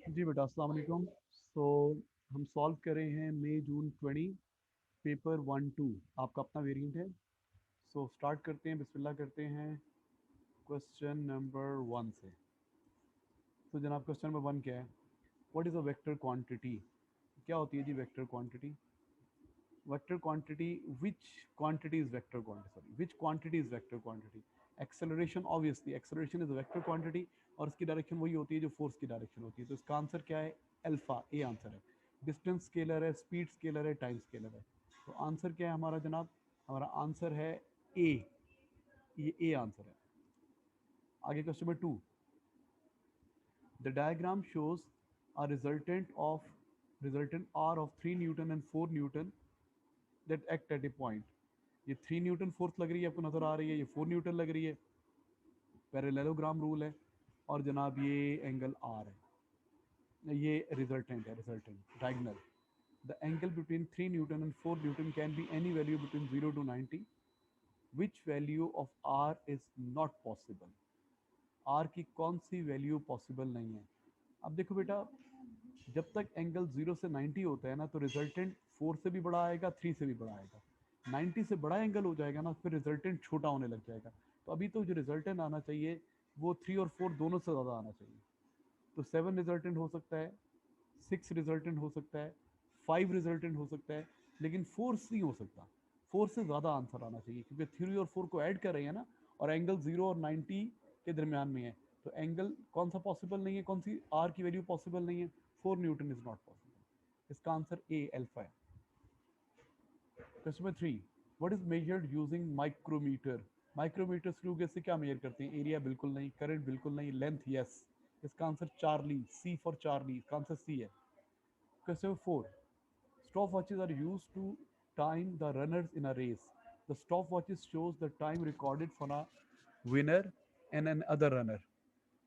जी बेटा, अस्सलाम वालेकुम। हम सॉल्व कर रहे हैं मई जून 20 पेपर 1-2, आपका अपना वेरिएंट है। स्टार्ट करते हैं, बिस्मिल्लाह करते हैं क्वेश्चन नंबर 1 से। जनाब, क्वेश्चन नंबर 1 क्या है? What is a vector quantity? क्या होती है जी vector quantity? Vector quantity, which quantity is vector quantity, sorry, which quantity is vector quantity? Acceleration, obviously acceleration is vector quantity, और उसकी डायरेक्शन वही होती है जो फोर्स की डायरेक्शन होती है। तो इसका आंसर क्या है? अल्फा, ए आंसर है। डिस्टेंस स्केलर है, स्पीड स्केलर है, टाइम स्केलर है। तो आंसर क्या है हमारा जनाब? हमारा आंसर है ए, ये ए आंसर है। आगे question number 2, the diagram shows a resultant R of 3 Newton and 4 Newton that act at a point. ये 3 न्यूटन फोर्स लग रही है, आपको नजर आ रही है, ये 4 न्यूटन लग रही है, पैरेललोग्राम रूल है। और जनाब ये एंगल आर है, ये रिजल्टेंट है, resultant diagonal. The angle between 3 newton and 4 newton can be any value between 0 to 90, which value of R is not possible? R की कौन सी वैल्यू पॉसिबल नहीं है? अब देखो बेटा, जब तक एंगल 0 से 90 होता है ना, तो रिजल्टेंट 4 से भी बड़ा आएगा, 3 से भी बड़ा आएगा। 90 से बड़ा एंगल हो जाएगा ना, फिर रिजल्टेंट छोटा होने लग जाएगा। तो अभी तो जो रिजल्टेंट आना चाहिए वो 3 और 4 दोनों से ज़्यादा आना चाहिए। तो 7 रिजल्टेंट हो सकता है, 6 रिजल्टेंट हो सकता है, 5 रिजल्टेंट हो सकता है, लेकिन 4 नहीं हो सकता। 4 से ज़्यादा आंसर आना चाहिए, क्योंकि 3 और 4 को ऐड कर रहे हैं ना, और एंगल 0 और 90 के दरमियान में है। तो एंगल कौन सा पॉसिबल नहीं है, कौन सी आर की वैल्यू पॉसिबल नहीं है? 4 न्यूटन इज नॉट पॉसिबल। इसका आंसर ए अल्फा है। Question number 3, what is measured using micrometer? Micrometer screw से क्या मेजर करते हैं? एरिया बिल्कुल नहीं, करंट बिल्कुल नहीं, लेंथ यस। इसका answer Charlie, C for Charlie, इसका आंसर सी है। Question 4. Stopwatches are used to time the runners in a race. The stopwatches shows the time recorded for a winner and an other runner.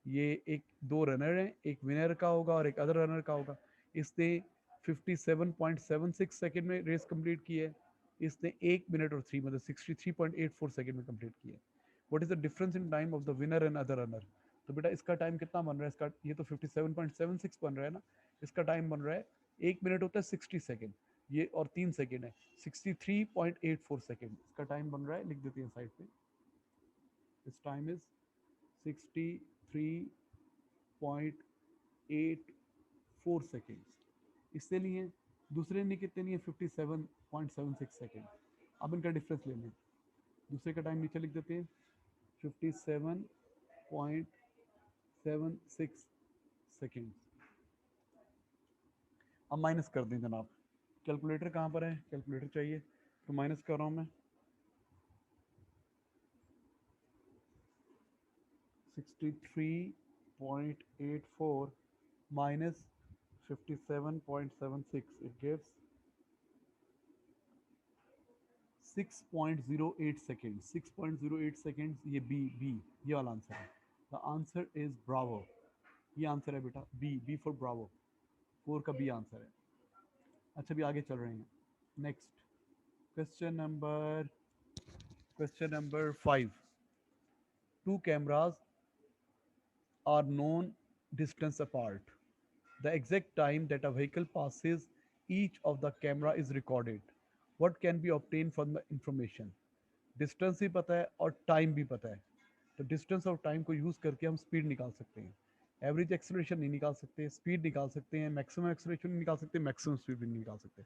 ये एक दो runner हैं, एक winner का होगा और एक अदर रनर का होगा। इसने 57.76 सेकेंड में रेस कंप्लीट की है, इसने 1 मिनट और 3 मतलब 63.84 सेकेंड में कंप्लीट की है। What is the difference in time of the winner and other runner? तो बेटा इसका टाइम कितना बन रहा है? इसका ये तो 57.76 बन रहा है ना, इसका टाइम बन रहा है, 1 मिनट होता है 60 सेकेंड, ये और 3 सेकेंड है, 63.84 सेकेंड इसका टाइम बन रहा है। लिख देते हैं साइड पे, इस टाइम इज 63.84 इससे लिए। दूसरे ने कितने लिए? 57.76 सेकेंड। अब इनका डिफरेंस ले लें, दूसरे का टाइम नीचे लिख देते हैं, 57.76 सेकेंड। अब माइनस कर दें जनाब। कैलकुलेटर कहाँ पर है? कैलकुलेटर चाहिए, तो माइनस कर रहा हूँ मैं। 63.84 minus 57.76, it gives 6.08 seconds। 6.08 seconds, ये बी, बी ये वाला आंसर है। द आंसर इज ब्रावो, ये आंसर है बेटा, बी, बी फॉर ब्रावो, 4 का बी आंसर है। अच्छा, भी आगे चल रहे हैं। Next question number, question number 5। Two cameras are known distance apart. The exact time that a vehicle passes each of the camera is recorded. What can be obtained from the information? Distance भी पता है और time भी पता है, तो distance और time को यूज़ करके हम स्पीड निकाल सकते हैं। एवरेज एक्सलेशन नहीं निकाल सकते, स्पीड निकाल सकते हैं, मैक्सिमम एक्सलेशन नहीं निकाल सकते, मैक्सिमम स्पीड भी नहीं निकाल सकते,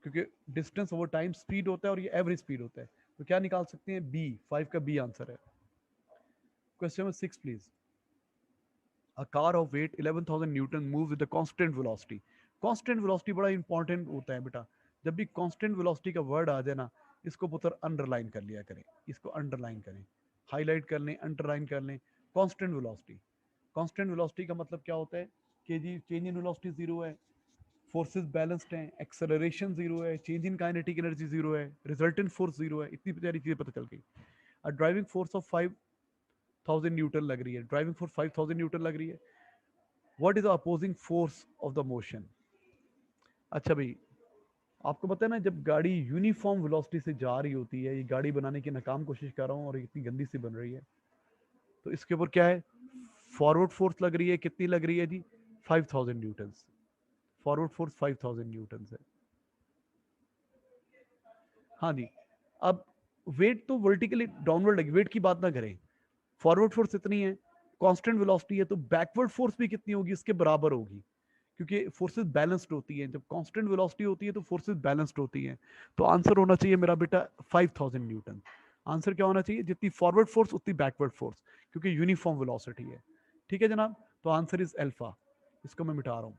क्योंकि डिस्टेंस ओवर टाइम स्पीड होता है और ये एवरेज स्पीड होता है। तो क्या निकाल सकते हैं? बी, 5 का बी आंसर है। Question number 6 please. A car of weight 11,000 Newton move with the constant velocity. Constant velocity बड़ा इंपॉर्टेंट होता है बेटा। जब भी कांस्टेंट वेलोसिटी का वर्ड आ जाए ना, इसको पुत्र अंडरलाइन कर लिया करें, इसको अंडरलाइन करें, हाईलाइट कर लें, अंडरलाइन कर लें। कांस्टेंट वेलोसिटी, कांस्टेंट वेलोसिटी का मतलब क्या होता है कि जी चेंज इन वेलोसिटी जीरो है, फोर्सेस बैलेंस्ड हैं, एक्सेलरेशन जीरो है, change in kinetic energy zero है, रिजल्टेंट फोर्स जीरो है। इतनी सारी चीजें पता चल गई। A driving force of 5,000 Newton लग रही है, ड्राइविंग फोर्स 5,000 न्यूटन लग रही है। What is the opposing force of the motion? अच्छा भाई, आपको पता है ना, जब गाड़ी यूनिफॉर्म वेलोसिटी से जा रही होती है, ये गाड़ी बनाने की नाकाम कोशिश कर रहा हूँ और इतनी गंदी सी बन रही है, तो इसके ऊपर क्या है? फॉरवर्ड फोर्स लग रही है, कितनी लग रही है जी? 5000 न्यूटन। फॉरवर्ड फोर्स 5000 न्यूटन है। हाँ जी। अब वेट तो वर्टिकली डाउनवर्ड है, वेट की बात ना करें। फॉरवर्ड फोर्स इतनी है, कांस्टेंट वेलोसिटी है, तो बैकवर्ड फोर्स भी कितनी होगी, इसके बराबर होगी, क्योंकि फोर्सेस बैलेंस्ड होती हैं। जब कांस्टेंट वेलोसिटी होती है तो फोर्सेस बैलेंस्ड होती हैं। तो आंसर होना चाहिए मेरा बेटा 5000 न्यूटन। आंसर क्या होना चाहिए, जितनी फॉरवर्ड फोर्स उतनी बैकवर्ड फोर्स, क्योंकि यूनिफॉर्म वेलोसिटी है। ठीक है जनाब, तो आंसर इज अल्फा। इसको मैं मिटा रहा हूँ।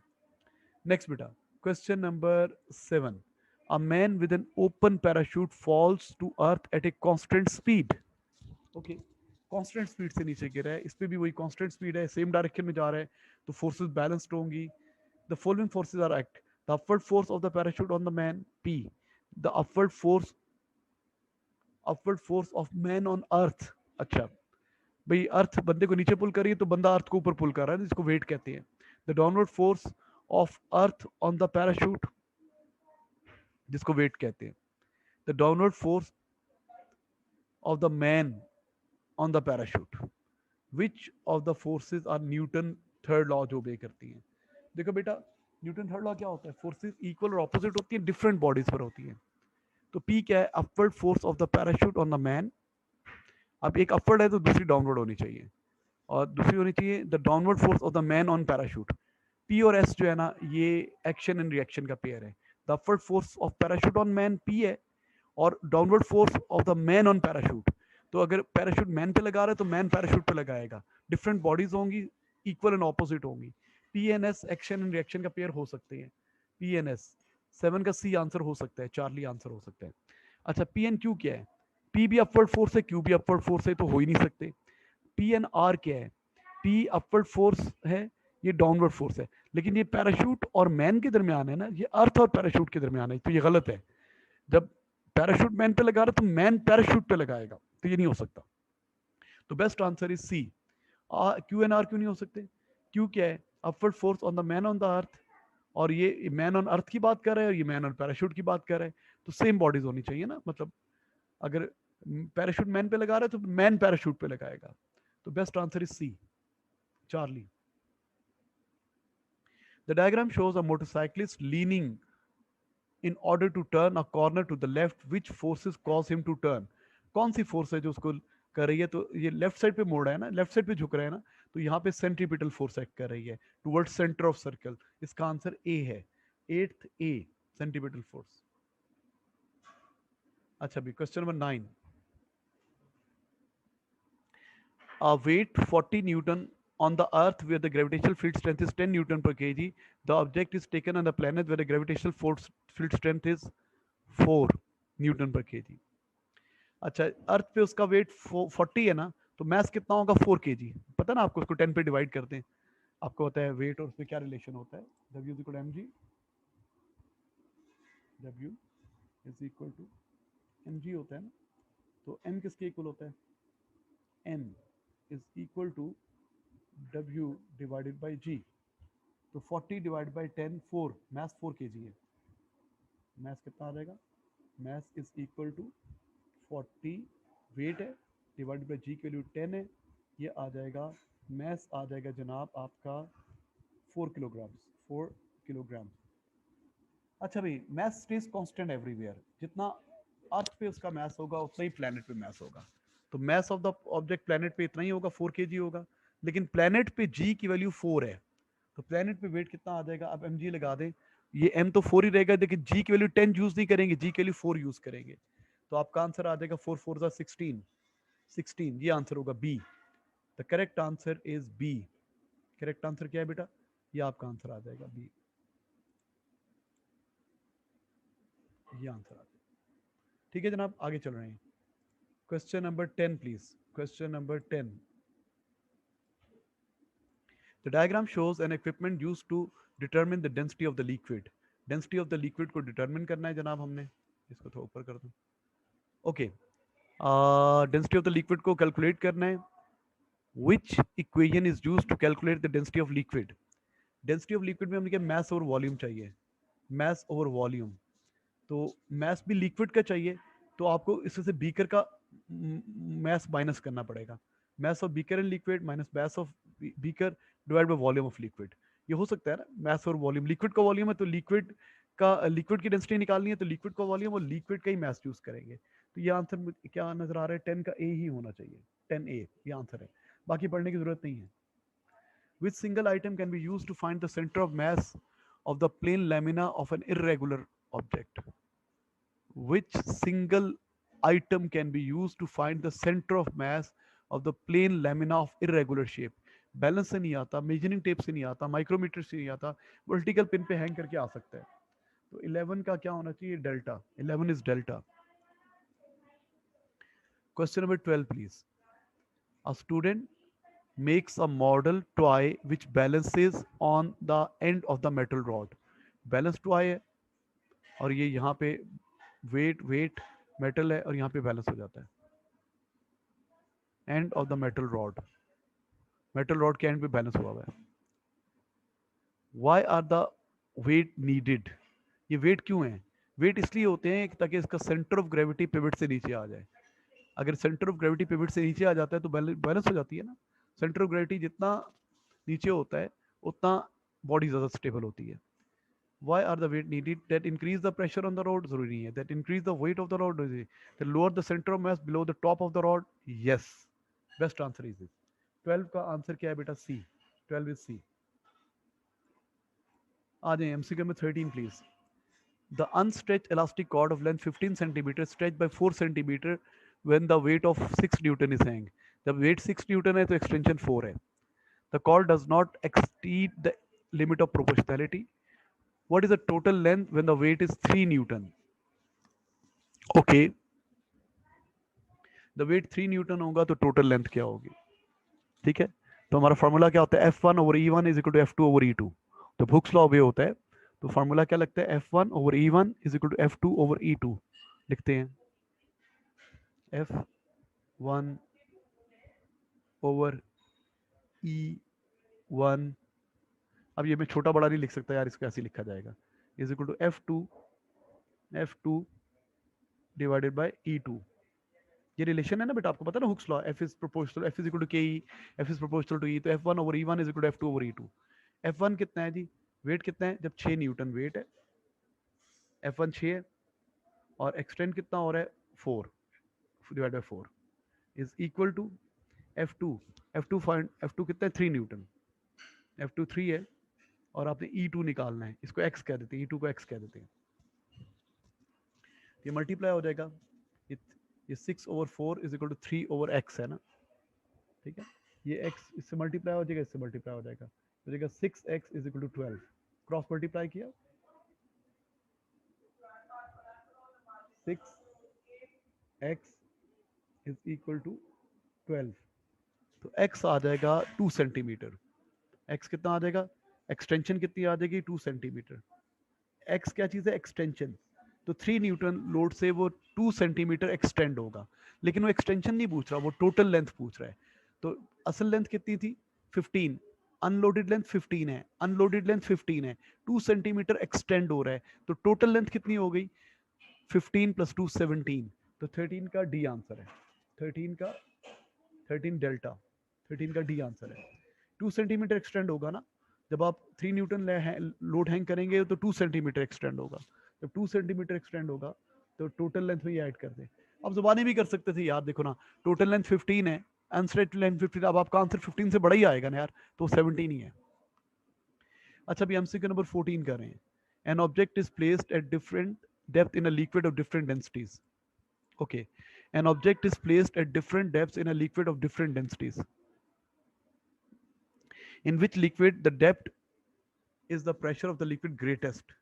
नेक्स्ट बेटा, question number 7। A man with an open parachute falls to earth at a constant speed. Okay, constant speed से नीचे गिरा है, इस पे भी वही कांस्टेंट स्पीड है, सेम डायरेक्शन में जा रहा है, तो फोर्सेस बैलेंस्ड होंगी। The following forces are act: the upward force of the parachute on the man, P. The upward force of man on earth. अच्छा भाई, अर्थ बंदे को नीचे पुल कर रही है, तो बंदा अर्थ को ऊपर पुल कर रहा है, जिसको वेट कहते हैं। The downward force of earth on the parachute, जिसको वेट कहते हैं। The downward force of the man on the parachute, which of the forces are Newton third law जो obey करती हैं। देखो बेटा, न्यूटन थर्ड लॉ क्या होता है, फोर्सेज इक्वल और ऑपोजिट होती हैं, डिफरेंट बॉडीज पर होती हैं। तो पी क्या है, upward force of the parachute on the man. अब एक अपवर्ड है तो दूसरी डाउनवर्ड होनी चाहिए, और दूसरी होनी चाहिए the downward force of the man on parachute. P और एस जो है ना, ये एक्शन एंड रिएक्शन का पेयर है। The upward force of parachute on man P है, और downward force of the man on parachute. तो अगर पैराशूट मैन पे लगा रहा है तो मैन पैराशूट पे लगाएगा। डिफरेंट बॉडीज होंगी, इक्वल एंड ऑपोजिट होंगी। P N S action and reaction का पेयर हो सकते हैं। पी एन एस 7 का सी आंसर हो सकता है, चार्ली आंसर हो सकता है। अच्छा, पी एन क्यू क्या है, पी भी अपवर्ड फोर्स है, क्यू भी अपवर्ड फोर्स है, तो हो ही नहीं सकते। पी एन आर क्या है, पी अपवर्ड फोर्स है, ये डाउनवर्ड फोर्स है, लेकिन ये पैराशूट और मैन के दरमियान है ना, ये अर्थ और पैराशूट के दरमियान है, तो ये गलत है। जब पैराशूट मैन पे लगा रहा तो मैन पैराशूट पे लगाएगा, तो ये नहीं हो सकता। तो best answer is C. Q N R क्यों नहीं हो सकते, क्यू क्या है, upward force on the man on the earth, और ये मैन ऑन अर्थ की बात कर रहा है और ये मैन ऑन पैराशूट की बात कर रहा है, तो सेम बॉडीज होनी चाहिए ना। मतलब अगर पैराशूट मैन पे लगा रहा है तो मैन पैराशूट पे लगाएगा। तो best answer is C, Charlie. The diagram shows a motorcyclist leaning in order to turn a corner to the left, which forces cause him to turn। कौन सी फोर्स है जो उसको कर रही है, तो ये लेफ्ट साइड पे मोड़ रहा है ना, लेफ्ट साइड पे झुक रहा है ना, तो यहाँ पे सेंट्रीपिटल फोर्स एक्ट कर रही है टुवर्ड्स सेंटर ऑफ सर्कल। इसका आंसर ए है, एट्थ ए, सेंट्रीपिटल फोर्स। अच्छा भी, question number 9। A weight 40 newton on the earth where the gravitational field strength is 10 newton per kg. The object is taken on the planet where the gravitational force field strength is 4 newton per kg। अच्छा, अर्थ पे उसका wait 40 है ना, तो mess कितना होगा 4 kg। पता ना आपको, उसको 10 पे डिवाइड करते हैं, आपको होता है वेट और उसमें क्या रिलेशन होता है, W is equal to mg, W is equal to mg होता है ना। तो m किसके इक्वल होता है, m is equal to W divided by g। तो 40 डिवाइड बाई 10 4, मैस 4 kg है। मैस कितना आ जाएगा, mass is equal to 40 weight है डिवाइडेड बाई जी की वैल्यू 10 है, ये आ जाएगा, मैस आ जाएगा जनाब आपका 4 किलोग्राम्स, 4 किलोग्राम। अच्छा भाई, मैस स्टेज कांस्टेंट एवरीवेयर, जितना अर्थ पे उसका मैस होगा उतना ही प्लेनेट पे मैस होगा। तो mess of the object planet पे इतना ही होगा, 4 kg होगा, लेकिन प्लेनेट पे जी की वैल्यू 4 है, तो प्लेनेट पे वेट कितना आ जाएगा, अब एम जी लगा दें, ये एम तो 4 ही रहेगा, लेकिन जी की वैल्यू 10 यूज नहीं करेंगे, जी की वैल्यू 4 यूज करेंगे। तो आपका आंसर आ जाएगा 4 4 16, 16, ये आंसर होगा B. The correct answer is B. Correct answer क्या है बेटा, ये आपका आंसर आ जाएगा बी, ये आंसर आ जाएगा। ठीक है जनाब, आगे चल रहे हैं। Question number 10 please, question number 10। The diagram shows an equipment used to determine the density of the liquid. Density of the liquid को डिटरमिन करना है जनाब हमने, इसको थोड़ा ऊपर कर दूं। Okay, density of the liquid को कैलकुलेट करना है। Which equation is used to calculate the density of liquid? Density of liquid में हमने क्या, मैस ओवर वॉल्यूम चाहिए, मैस ओवर वॉल्यूम। तो मैस भी लिक्विड का चाहिए, तो आपको इसमें से बीकर का मैस माइनस करना पड़ेगा। Mass of beaker and liquid minus mass of beaker divide by volume of liquid. ये हो सकता है ना, मैस और वॉल्यूम। लिक्विड का वॉल्यूम है तो लिक्विड की डेंसिटी निकालनी है तो लिक्विड का वॉल्यूम और लिक्विड का ही मैस यूज करेंगे। तो ये आंसर क्या नजर आ रहा है, 10 का ए ही होना चाहिए, 10A ये आंसर है, बाकी पढ़ने की जरूरत नहीं है। Which single item can be used to find the center of mass of the plane lamina of an irregular object? Which single item can be used to find the center of mass of the plane lamina of irregular shape? Balance से नहीं आता, measuring tape से नहीं आता, micrometer से नहीं आता, vertical pin पे हैंग करके आ सकता है। तो 11 का क्या होना चाहिए, delta. 11 is delta. Question number 12 please. A student makes a model toy which balances on the end of the metal rod. Balance toy है और ये यहाँ पे वेट वेट मेटल है और यहाँ पे बैलेंस हो जाता है। End of the metal rod के एंड पे बैलेंस हुआ हुआ है। Why are the weight needed? ये वेट क्यों है? वेट इसलिए होते हैं ताकि इसका सेंटर ऑफ ग्रेविटी पिवट से नीचे आ जाए। अगर सेंटर ऑफ ग्रेविटी पिवट से नीचे आ जाता है तो बैलेंस हो जाती है ना। सेंटर ऑफ ग्रेविटी जितना नीचे होता है उतना बॉडी ज़्यादा स्टेबल होती है। Why are the weight needed? That increase the pressure on the rod, जरूरी नहीं है। That increase the weight of the rod, that lower the center of mass below the top of the rod, yes, best answer is this। 12 का answer क्या है बेटा, C। 12 is C। आ जाए MCQ में 13 please. The unstretched elastic cord of length 15 centimeter stretched by 4 centimeter when the weight of 6 Newton is hang। जब weight 6 Newton है तो extension 4 है। The cord does not exceed the limit of proportionality। What is the total length when the weight is 3 Newton? Okay, the weight 3 newton होगा तो total length क्या होगी? ठीक है, तो हमारा फॉर्मूला क्या होता है, F1/E1 is equal to F2/E2। तो हुक्स लॉ वे होता है, तो फॉर्मूला क्या लगता है, F1/E1 is equal to F2/E2। लिखते हैं F1/E1। अब ये मैं छोटा बड़ा नहीं लिख सकता यार, इसको ऐसे लिखा जाएगा, is equal to F2 divided by E2। ये रिलेशन है ना बेटा, आपको पता है ना Hooke's law, F is proportional, F is equal to KE, F is proportional to E। तो F1/E1 is equal to F2/E2। F1 कितना है जी, वेट कितना है, जब 6 न्यूटन वेट है, F1 6 है और एक्सटेंड कितना हो रहा है 4 divide by 4 is equal to F2। F2 कितना है 3 न्यूटन, F2 3 है और आपने E2 निकालना है, इसको x कह देते हैं, E2 को x कह देते हैं। ये मल्टीप्लाई हो जाएगा, ये 6/4 इज इक्वल टू 3/x है ना, ठीक है। ये x इससे मल्टीप्लाई हो जाएगा, इससे मल्टीप्लाई हो जाएगा, हो जाएगा 6x is equal to 12। Cross multiply किया, 6x इज इक्वल टू 12, तो x आ जाएगा 2 सेंटीमीटर। x कितना आ जाएगा, एक्सटेंशन कितनी आ जाएगी 2 सेंटीमीटर। x क्या चीज़ है, एक्सटेंशन। तो 3 न्यूटन लोड से वो 2 सेंटीमीटर एक्सटेंड होगा, लेकिन वो एक्सटेंशन नहीं पूछ रहा, वो टोटल लेंथ पूछ रहा है। तो असल लेंथ कितनी थी 15, अनलोडेड लेंथ 15 है, अनलोडेड लेंथ 15 है, 2 सेंटीमीटर एक्सटेंड हो रहा है, तो टोटल लेंथ कितनी हो गई 15 + 2 17। तो 13 का डी आंसर है, 13 का 13 डेल्टा, 13 का डी आंसर है। 2 सेंटीमीटर एक्सटेंड होगा ना, जब आप 3 न्यूटन लोड हैंग करेंगे तो 2 सेंटीमीटर एक्सटेंड होगा, जब 2 सेंटीमीटर एक्सटेंड होगा तो टोटल लेंथ में ये ऐड कर दें। अब जुबानी भी कर सकते थे यार, देखो ना, टोटल लेंथ 15 है, अनस्ट्रेट लेंथ 15, अब आपका आंसर 15 से बड़ा ही आएगा ना यार, तो 17 ही है। अच्छा, अभी MCQ नंबर 14 कर रहे हैं। An object is placed at different depth in a liquid of different densities. Okay, an object is placed at different depth in a liquid of different densities. In which liquid the depth is the pressure of the liquid greatest?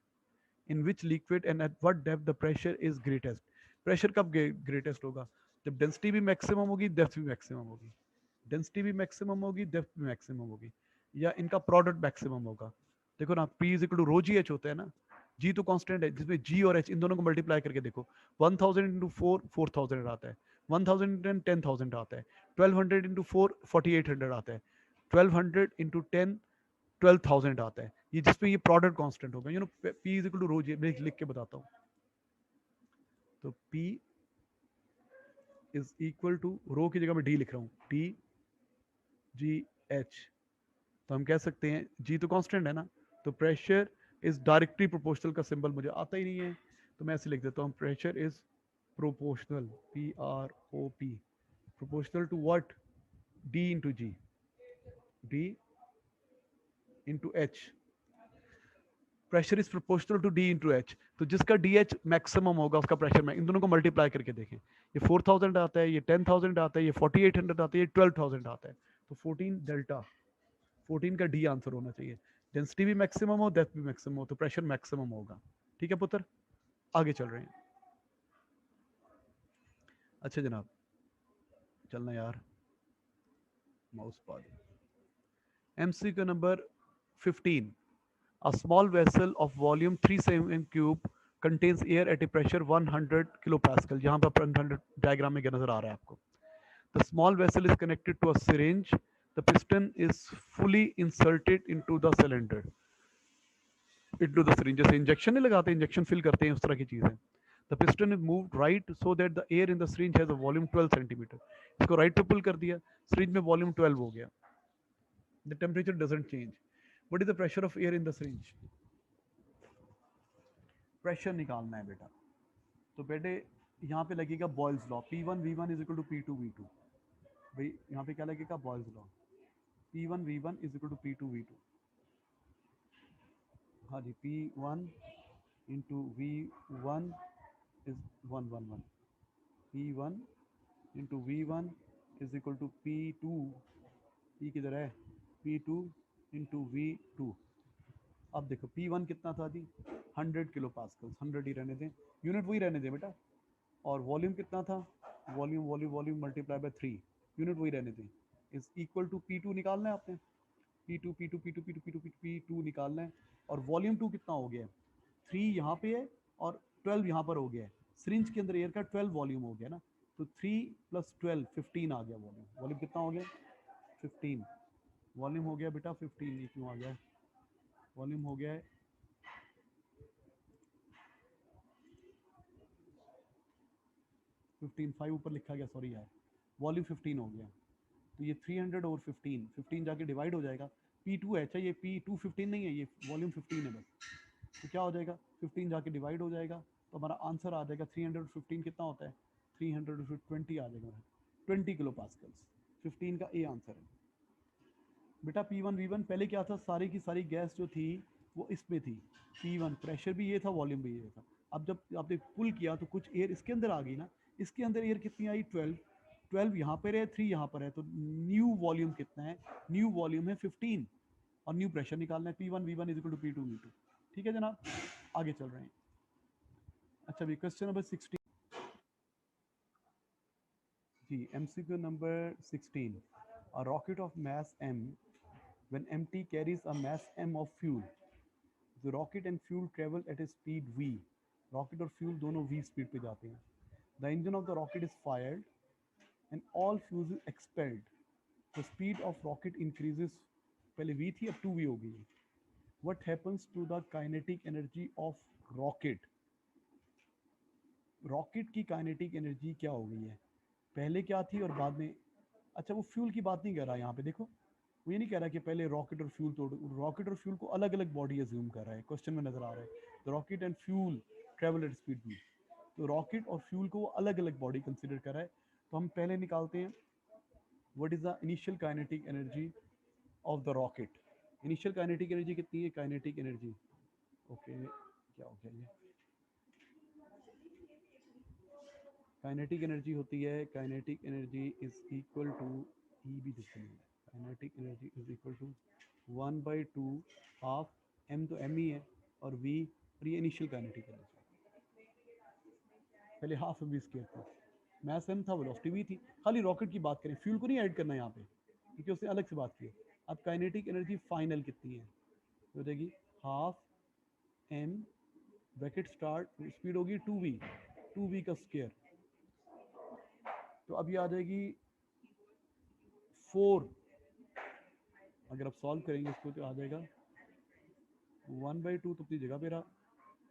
In which liquid and at what depth the pressure is greatest? Pressure कब greatest होगा, जब density भी maximum होगी, depth भी maximum होगी। Density भी maximum होगी, depth भी मैक्सिमम होगी, या इनका प्रोडक्ट मैक्सिमम होगा। देखो ना, P is equal to rho g h होता है ना, G तो कांस्टेंट है, जिसमें G और H इन दोनों को मल्टीप्लाई करके देखो, 1000 इंटू 4 4000 आता है, 1000 इंटू 10,000 आता है, 1200 इंटू 4 4800 आता है, 1200 इंटू 10 12,000 आता है। ये जिसपे ये प्रोडक्ट कांस्टेंट होगा, P is equal to rho जी, मैं लिख के बताता हूँ। तो P इज इक्वल टू रो की जगह मैं D लिख रहा हूँ, D G H तो हम कह सकते हैं जी तो कांस्टेंट है ना, तो प्रेशर इज डायरेक्टली प्रोपोर्शनल का सिंबल मुझे आता ही नहीं है, तो मैं ऐसे लिख देता हूँ pressure is proportional, PROP, proportional to what, D into g, D into h, pressure is proportional to d into h. तो जिसका डी एच मैक्सिमम होगा उसका प्रेशर, मैं इन दोनों को मल्टीप्लाई करके देखें, ये 4000 आता है, ये 10,000 आता है, ये 4800 आता है, ये 12,000 आता है, तो 14 डेल्टा, 14 का डी आंसर होना चाहिए। डेंसिटी भी मैक्सिमम हो, डेप्थ भी मैक्सिमम हो, तो प्रेशर मैक्सिमम होगा। ठीक है पुत्र, आगे चल रहे हैं। अच्छा जनाब, चलना यार, माउस पा एमसी का number 15, a small vessel of volume 3 cm cube contains air at a pressure 100 kilopascal, जहां पर 100 डायग्राम में नजर आ रहा है आपको। The small vessel is connected to a syringe. The piston is fully inserted into the cylinder. Into the syringe, जैसे injection नहीं लगाते, इंजेक्शन फिल करते हैं, उस तरह की चीज़ है। The piston is moved right so that the air in the syringe has a volume 12 centimeter. इसको राइट पे पुल कर दिया, syringe में वॉल्यूम 12 हो गया। The temperature doesn't change. What is the pressure of air in the syringe? Pressure निकालना है बेटा, तो बेटे यहाँ पे लगेगा Boyle's law, P1 V1 is equal to P2 V2। भाई यहाँ पे क्या लगेगा, Boyle's law, P1 V1 is equal to P2 V2। हाँ जी, P1 into V1 is 1 1 1, P1 into V1 is equal to P2, P किधर है, P2 इंटू V2। अब देखो P1 कितना था जी, 100 किलो पास्कल, 100 ही रहने दें, यूनिट वही रहने दें बेटा। और वॉल्यूम कितना था, volume volume volume multiply by 3, unit वही रहने दें, इज इक्वल टू P2 निकालना है आपने, P2 P2 P2 P2 P2 P2 निकालना है। और वॉल्यूम 2 कितना हो गया है, 3 यहाँ पे है और 12 यहाँ पर हो गया है, सिरिंज के अंदर एयर का 12 वॉल्यूम हो गया ना, तो 3 + 12 15 आ गया वॉल्यूम। वॉल्यूम कितना हो गया, 15 वॉल्यूम हो गया बेटा, 15। ये क्यों आ गया, वॉल्यूम हो गया है 15, 5 ऊपर लिखा गया, सॉरी यार, वॉल्यूम 15 हो गया। तो ये 300 और 15, 15 जाके डिवाइड हो जाएगा, P2 है, अच्छा ये P2 15 नहीं है, ये वॉल्यूम 15 है बस। तो क्या हो जाएगा, 15 जाके डिवाइड हो जाएगा, तो हमारा आंसर आ जाएगा 315 कितना होता है, 320 आ जाएगा, 20 किलो पास्कल्स। 15 का ए आंसर है बेटा। P1 V1 पहले क्या था, सारी की सारी गैस जो थी वो इसमें थी, P1 प्रेशर भी ये था, वॉल्यूम भी ये था। अब जब आपने पुल किया तो कुछ एयर इसके अंदर आ गई ना, इसके अंदर एयर कितनी आई, 12, 12 यहाँ पर है, 3 यहाँ पर है, तो न्यू वॉल्यूम कितना है, न्यू वॉल्यूम है 15, और न्यू प्रेशर निकालना है, P1 V1 is equal to P2 V2। ठीक है जनाब, आगे चल रहे हैं। अच्छा भी क्वेश्चन नंबर 16 जी, MCQ number 16, a rocket of mass m when empty carries a mass m of fuel, the rocket and fuel travel at a speed v, rocket और fuel दोनों v स्पीड पे जाते हैं, the engine of the rocket is fired and all fuel is expelled, the speed of rocket increases, पहले v थी अब 2v हो गई है, what happens to the kinetic energy of rocket, rocket की काइनेटिक एनर्जी क्या हो गई है, पहले क्या थी और बाद में। अच्छा वो फ्यूल की बात नहीं कर रहा यहाँ पे, देखो वो ये नहीं कह रहा कि पहले रॉकेट और फ्यूल तोड़, रॉकेट और फ्यूल को अलग अलग बॉडी एज्यूम कर रहा है, क्वेश्चन में नजर आ रहा है the rocket and fuel travel at speed भी, तो रॉकेट और फ्यूल को वो अलग अलग बॉडी कंसिडर कर रहा है। तो हम पहले निकालते हैं what is the initial kinetic energy of the rocket, initial kinetic energy कितनी है, काइनेटिक एनर्जी, ओके क्या हो गया ये, काइनेटिक एनर्जी होती है, kinetic energy is equal to E भी दिख रही है, kinetic energy is equal to 1/2 half M, तो एम ही है, और वी, और ये इनिशियल काइनेटिक एनर्जी, पहले हाफ एम वी स्क्वायर था, मैस एम था, वेलोसिटी वी थी। खाली रॉकेट की बात करें, फ्यूल को नहीं ऐड करना यहाँ पे क्योंकि उसने अलग से बात की है। अब काइनेटिक एनर्जी फाइनल कितनी है, तो हो जाएगी half m bracket start, speed होगी 2v, 2v का स्क्वायर, तो अभी आ जाएगी 4, अगर आप सॉल्व करेंगे इसको तो आ जाएगा 1/2, तो अपनी जगह पे रहा,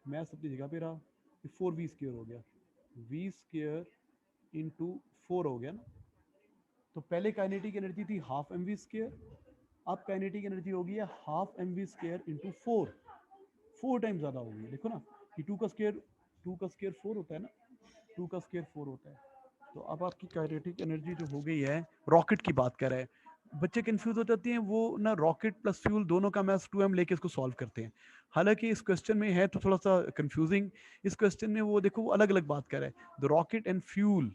मैथ्स अपनी जगह पे रहा, 4v² हो गया, v² इंटू 4 हो गया ना। तो पहले काइनेटिक एनर्जी थी हाफ एम वी स्क्र, अब काइनेटिक एनर्जी होगी है half M v square into 4 time ज़्यादा होगी। देखो ना कि टू का स्केयर 4 होता है ना, 2 का स्केयर 4 होता है। तो अब आपकी काइनेटिक एनर्जी जो हो गई है, रॉकेट की बात कर रहे हैं। बच्चे कंफ्यूज हो जाते हैं, वो ना रॉकेट प्लस फ्यूल दोनों का मैथ्स 2m लेके इसको सॉल्व करते हैं। हालांकि इस क्वेश्चन में है तो थोड़ा सा कंफ्यूजिंग। इस क्वेश्चन में वो देखो वो अलग अलग बात कर रहा है, the rocket and fuel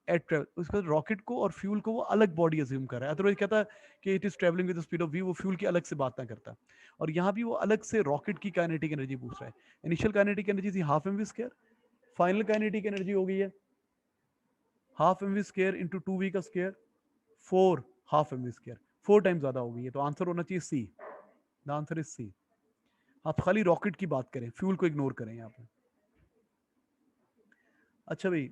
at travel, उसका रॉकेट को और फ्यूल को वो अलग बॉडी अज्यूम कर रहा है। अदरवाइज कहता है कि it is travelling with the speed of view, वो फ्यूल की अलग से बात ना करता। और यहाँ भी वो अलग से रॉकेट की काइनेटिक एनर्जी पूछ रहा है। इनिशियल काइनेटिक एनर्जी थी half M we square, final kinetic energy हो गई है half M we square into 2v का square, 4 half M we square, 4 time ज्यादा हो गई है। तो आंसर होना चाहिए C, the answer is C. आप खाली रॉकेट की बात करें, फ्यूल को इग्नोर करें यहाँ पे। अच्छा भाई,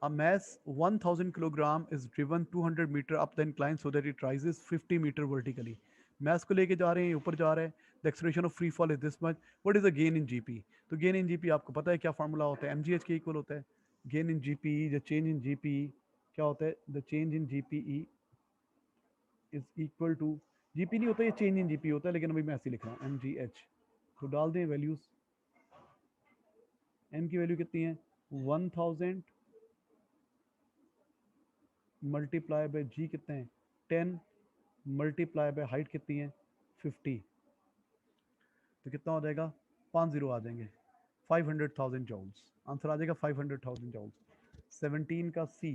a mass 1000 kilogram is driven 200 meter up the incline so that it rises 50 meter vertically. mass को लेके जा रहे हैं, ऊपर जा रहे हैं, the acceleration of free fall is this much, what is the gain in gp? तो gain in gp आपको पता है क्या फार्मूला होता है, mgh के इक्वल होता है। gain in gpe, the change in gpe क्या होता है, the change in gpe is equal to, gp नहीं होता, ये change in gp होता है, लेकिन अभी मैं ऐसे लिख रहा हूँ mgh। तो डाल दें वैल्यूज, m की वैल्यू कितनी है 1000 मल्टीप्लाई बाय जी कितने हैं 10 मल्टीप्लाई बाय हाइट कितनी है 50, तो कितना हो जाएगा 50 आ जाएंगे 500,000 जॉल्स। आंसर आ जाएगा 500,000 जॉल्स। 17 का सी,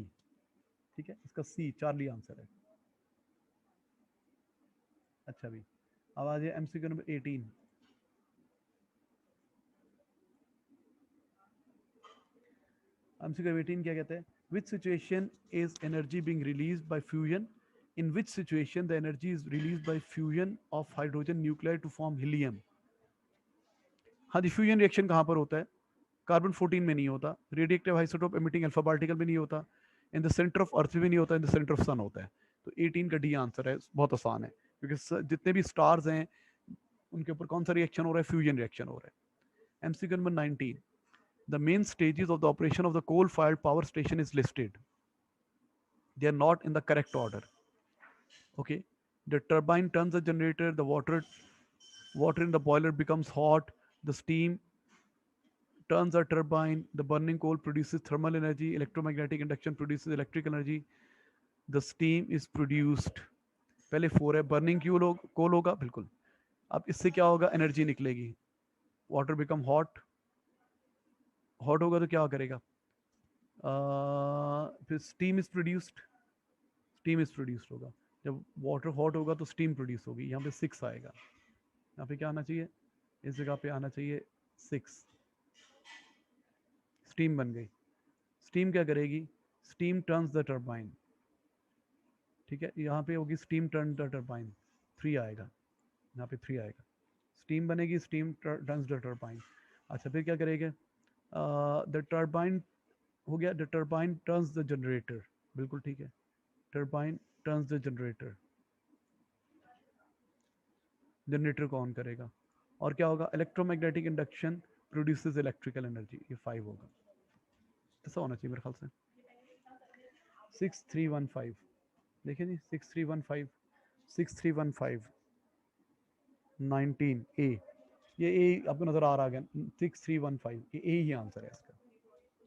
ठीक है, इसका सी चार्ली आंसर है। अच्छा भी, अब आ जाए एमसीक्यू नंबर 18। एमसीक्यू 18 क्या कहते हैं, which situation is energy being release by fusion, in which situation the energy is release by fusion of hydrogen nuclear to form helium. हाँ जी, फ्यूजन रिएक्शन कहाँ पर होता है, कार्बन 14 में नहीं होता, radioactive isotope emitting alpha particle में नहीं होता, इन द सेंटर ऑफ अर्थ भी नहीं होता, इन द सेंटर ऑफ सन होता है। तो 18 का डी आंसर है, बहुत आसान है, क्योंकि जितने भी स्टार्स हैं उनके ऊपर कौन सा रिएक्शन हो रहा है, फ्यूजन रिएक्शन हो रहा है। MCQ number 19, the main stages of the operation of the coal fired power station is listed, they are not in the correct order. Okay, the turbine turns the generator, the water in the boiler becomes hot, the steam turns a turbine, the burning coal produces thermal energy, electromagnetic induction produces electrical energy, the steam is produced। पहले 4 है, burning क्यों कोल होगा, बिल्कुल। अब इससे क्या होगा, energy निकलेगी, वाटर बिकम हॉट, हॉट होगा तो क्या करेगा, फिर स्टीम इज प्रोड्यूस्ड होगा। जब वाटर हॉट होगा तो स्टीम प्रोड्यूस होगी, यहाँ पे 6 आएगा। यहाँ पे क्या आना चाहिए, इस जगह पे आना चाहिए 6। स्टीम बन गई, स्टीम क्या करेगी, स्टीम टर्न्स द टर्बाइन, ठीक है, यहाँ पे होगी स्टीम टर्न द टर्बाइन, 3 आएगा, यहाँ पे 3 आएगा, स्टीम बनेगी, स्टीम टर्न्स द टर्बाइन। अच्छा फिर क्या करेंगे, द टर्बाइन हो गया, the turbine turns the generator, बिल्कुल ठीक है, turbine turns the generator, generator को ऑन करेगा। और क्या होगा, electromagnetic induction produces electrical energy, ये 5 होगा। ऐसा होना चाहिए मेरे ख्याल से। 6315, देखिए जी 6315, 6315 19 ए, ये ए आपको नजर आ रहा है 6315, ये ए ही आंसर है इसका,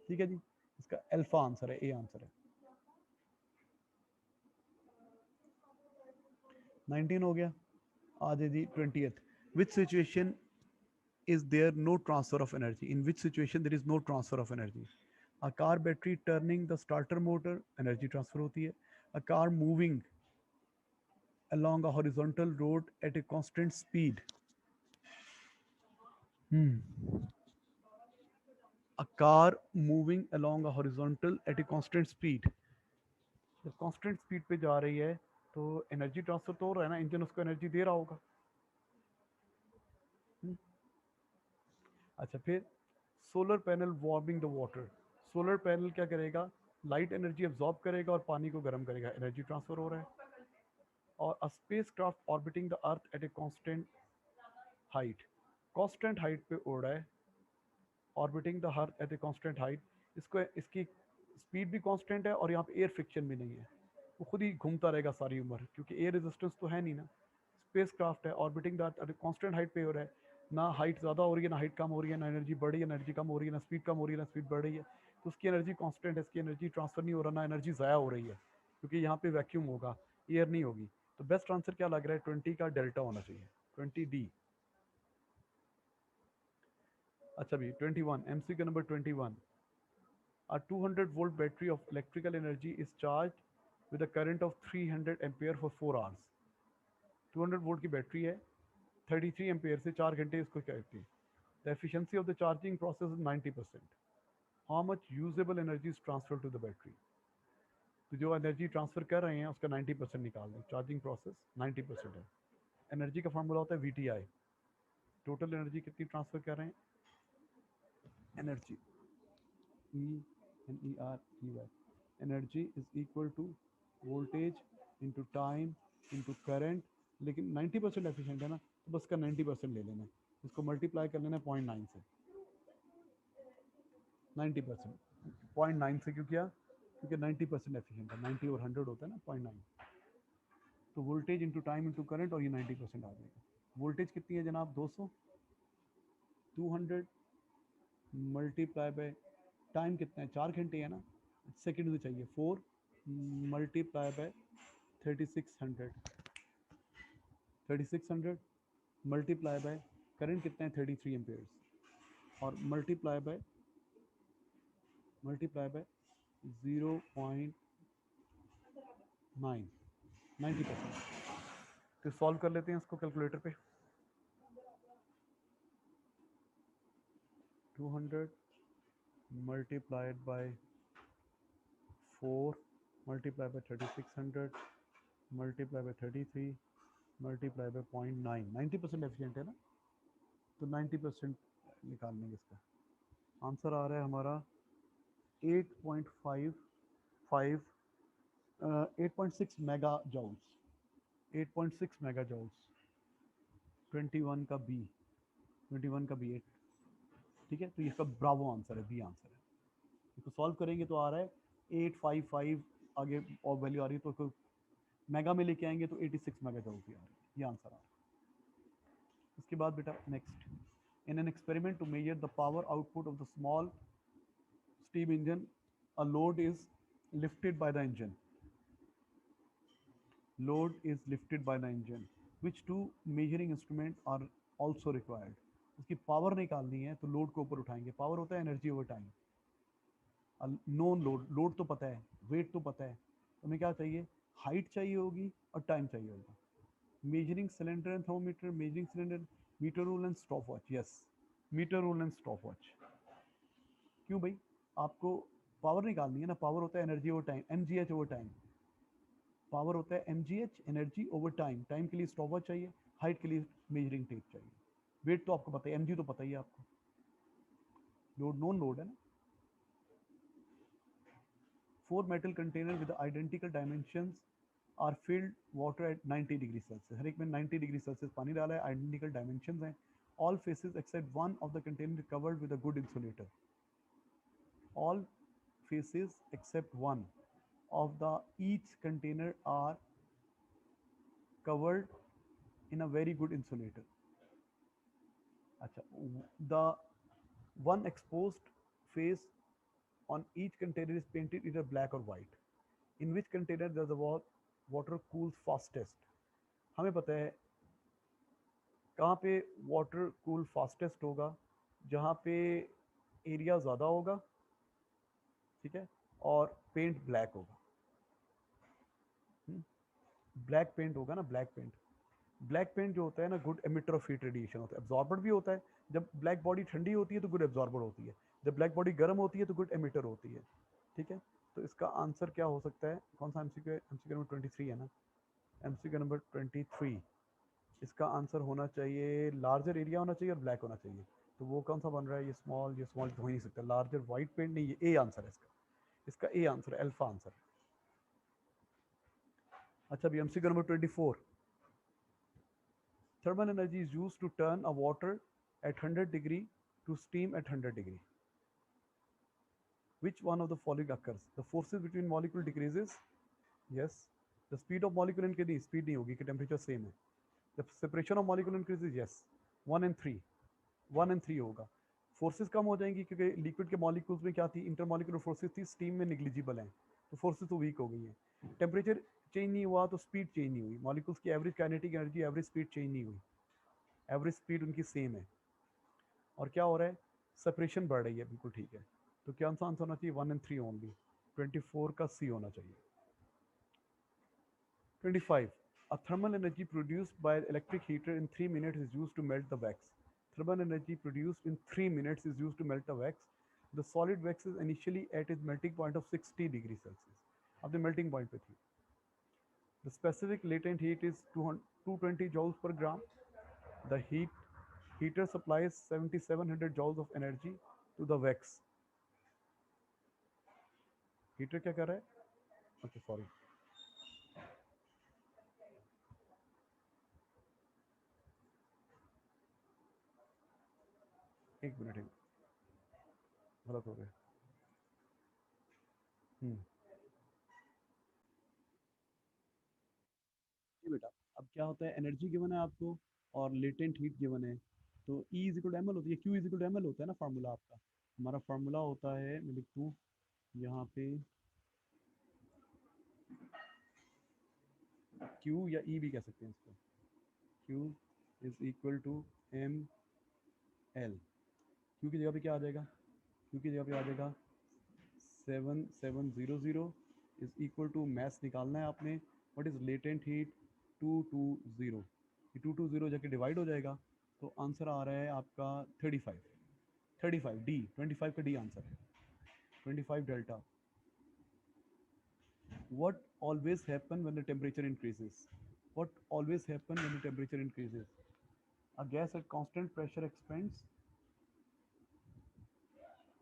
ठीक है जी, इसका अल्फा आंसर है, ए आंसर है। 19 हो गया, आज है जी 20th। Which situation is there no transfer of energy, in which situation there is no transfer of energy? A car battery turning the starter motor, energy transfer होती है। A car moving along a horizontal road at a constant speed, a car moving along a horizontal at a constant speed, जब constant speed पे जा रही है तो energy transfer तो हो रहा है ना, इंजन उसको एनर्जी दे रहा होगा। हम्म, अच्छा फिर solar panel warming the water, solar panel क्या करेगा, लाइट एनर्जी एब्जॉर्ब करेगा और पानी को गर्म करेगा, एनर्जी ट्रांसफर हो रहा है। और a space craft orbiting the earth at a constant height, constant height पे उड़ रहा है, orbiting the earth at a constant height, इसको इसकी स्पीड भी कांस्टेंट है और यहाँ पे एयर फ्रिक्शन भी नहीं है, वो खुद ही घूमता रहेगा सारी उम्र, क्योंकि एयर रेजिस्टेंस तो है नहीं ना। स्पेस क्राफ्ट है, ऑर्बिटिंग दैट कांस्टेंट हाइट पे हो रहा है, ना हाइट ज़्यादा हो रही है ना हाइट कम हो रही है, ना एनर्जी बढ़ रही है ना एनर्जी कम हो रही है, ना स्पीड कम हो रही है ना स्पीड बढ़ रही है। तो उसकी एनर्जी कांस्टेंट है, इसकी एनर्जी ट्रांसफर नहीं हो रहा, ना एनर्जी ज़ाया हो रही है, क्योंकि यहाँ पे वैक्यूम होगा, एयर नहीं होगी। तो बेस्ट आंसर क्या लग रहा है, 20 का डेल्टा होना चाहिए, 20D। अच्छा भी 21, MCQ number 21। A 200 volt battery of electrical energy is charged with a current of 300 ampere for 4 hours. 200 volt की बैटरी है, 33 एम्पेयर से 4 घंटे इसको कहती है। The efficiency of the charging process is 90%। How much usable energy is transfer to the battery. तो जो energy transfer कर रहे हैं उसका 90% निकाल दें, चार्जिंग प्रोसेस 90% है। एनर्जी का फॉर्मूला होता है VTI, टोटल एनर्जी कितनी ट्रांसफर कर रहे हैं, energy ENERGY, energy is equal to voltage into time into current. लेकिन 90% एफिशिएंट है ना, तो बस का 90% ले लेना है, इसको मल्टीप्लाई कर लेना है 0.9 से। 90% 0.9 से क्यों किया, क्योंकि 90% एफिशिएंट है, 90 और 100 होता है ना 0.9। तो voltage into time into current, और ये 90% आ जाएगा। वोल्टेज कितनी है जनाब, 200, 200 मल्टीप्लाई बाय टाइम कितना है, 4 घंटे है ना, सेकेंड में चाहिए, 4 multiply by 3600, 3600 multiply by current कितना है 33 एम्पेयर्स, और मल्टीप्लाई बाय 0.9, 90%। तो सॉल्व कर लेते हैं इसको कैलकुलेटर पे। 200 multiplied by 4 multiply by 3600 multiply by 33 multiply by 0.9, 90% efficient है ना, तो 90% निकाल लेंगे इसका। आंसर आ रहा है हमारा 8.55 8.6 मेगा जॉल्स, 8.6 मेगा जॉल्स। 21 का बी, 21 का बी 8। ठीक है, तो इसका ब्रावो आंसर है, बी आंसर है। इसको सॉल्व करेंगे तो आ रहा है 855, आगे और वैल्यू आ रही है, तो मेगा में लेके आएंगे तो 86 मेगा जॉल की आ रही है, ये आंसर आ रहा है। उसके बाद बेटा next, in an experiment to measure the power output of the small steam engine, a load is lifted by the engine. Load is lifted by the engine. Which two measuring instruments are also required? उसकी power निकालनी है तो load को ऊपर उठाएंगे। Power होता है energy over time. Known load, load तो पता है, वेट तो पता है, तो हमें क्या चाहिए, हाइट चाहिए होगी और टाइम चाहिए होगा। Measuring cylinder and thermometer, measuring cylinder, metre rule and stop watch. Yes, metre rule and stop watch. क्यों भाई, आपको पावर निकालनी है ना, पावर होता है energy over time, MGH over time. Power होता है MGH, energy over time. Time के लिए स्टॉपवॉच चाहिए, हाइट के लिए मेजरिंग टेप चाहिए। वेट तो आपको पता है, MG तो पता ही है आपको। लोड नॉन लोड है ना। 4 metal container with identical dimensions are filled water at 90 degree Celsius. हर एक में 90 डिग्री सेल्सियस पानी डाला है, आइडेंटिकल डायमेंशंस हैं। All faces except one of the container covered with a good insulator. All faces except one of the each container are covered in a very good insulator. अच्छा, the one exposed face on each container is painted either black or white. In which container does the water cools fastest? हमें पता है कहाँ पे water cool fastest होगा, जहाँ पे area ज़्यादा होगा, ठीक है, और पेंट ब्लैक होगा। ब्लैक पेंट होगा ना, ब्लैक पेंट। ब्लैक पेंट जो होता है ना, good emitter of heat radiation होता है, एब्जॉर्बर भी होता है। जब ब्लैक बॉडी ठंडी होती है तो गुड एब्जॉर्बर होती है, जब ब्लैक बॉडी गर्म होती है तो गुड एमिटर होती है। ठीक है, तो इसका आंसर क्या हो सकता है, कौन सा MCQ है, MCQ नंबर 23 है ना, MCQ नंबर 23। इसका आंसर होना चाहिए लार्जर एरिया होना चाहिए और ब्लैक होना चाहिए। तो वो कौन सा बन रहा है, ये स्मॉल तो हो ही नहीं सकता। लार्जर वाइट पेंट नहीं, ये ए आंसर है इसका, इसका ए आंसर है, अल्फा आंसर है। अच्छा अभी MCQ number 24। Thermal energy is used to turn a water at 100 degree to steam at 100 degree. Which one of the following occurs? The forces between molecule decreases, yes, the speed of molecule increase, speed नहीं होगी कि temperature same है। The separation of molecule increases, yes, 1 and 3, 1 and 3 होगा। Forces कम हो जाएंगी क्योंकि liquid के molecules में क्या थी, इंटरमॉलिक्यूलर फोर्सेस थी, स्टीम में निग्लिजिबल हैं, तो फोर्सेस तो वीक हो गई हैं। टेम्परेचर चेंज नहीं हुआ तो स्पीड चेंज नहीं हुई, मॉलिक्यूल्स की average kinetic energy, average speed change नहीं हुई, एवरेज स्पीड उनकी सेम है। और क्या हो रहा है, सेपरेशन बढ़ रही है, बिल्कुल ठीक है। तो क्या आंसर होना चाहिए, 1 and 3 ओनली, 24 का सी होना चाहिए। 25. A thermal energy produced by an electric heater in 3 minutes is used to melt the wax. Thermal energy produced in 3 minutes is used to melt the wax. The solid wax is initially at its melting point of 60 degrees Celsius. अब the melting point पे थी. The specific latent heat is 220 joules per gram. The heater supplies 7700 joules of energy to the wax. Heater क्या कर रहा है? Okay, sorry. एक minute, गलत हो गया। हम्म जी बेटा, अब क्या होता है, एनर्जी गिवन है आपको और लेटेंट हीट गिवन है, तो E is equal to m l होती है, Q is equal to m l होता है ना फार्मूला आपका। हमारा फार्मूला होता है, मैं लिख दूँ यहाँ पे, क्यू या E भी कह सकते हैं इसको, Q is equal to m l. Q की जगह पे क्या आ जाएगा, क्यू की जगह पे आ जाएगा 7700 इज इक्वल टू, मैथ्स निकालना है आपने, व्हाट इज लेटेंट हीट, 220, ये 220 जाके डिवाइड हो जाएगा, तो आंसर आ रहा है आपका 35, 35 डी, 25 का डी आंसर है, 25 delta. What always happen when the temperature increases? What always happen when the temperature increases? A gas at constant pressure expands.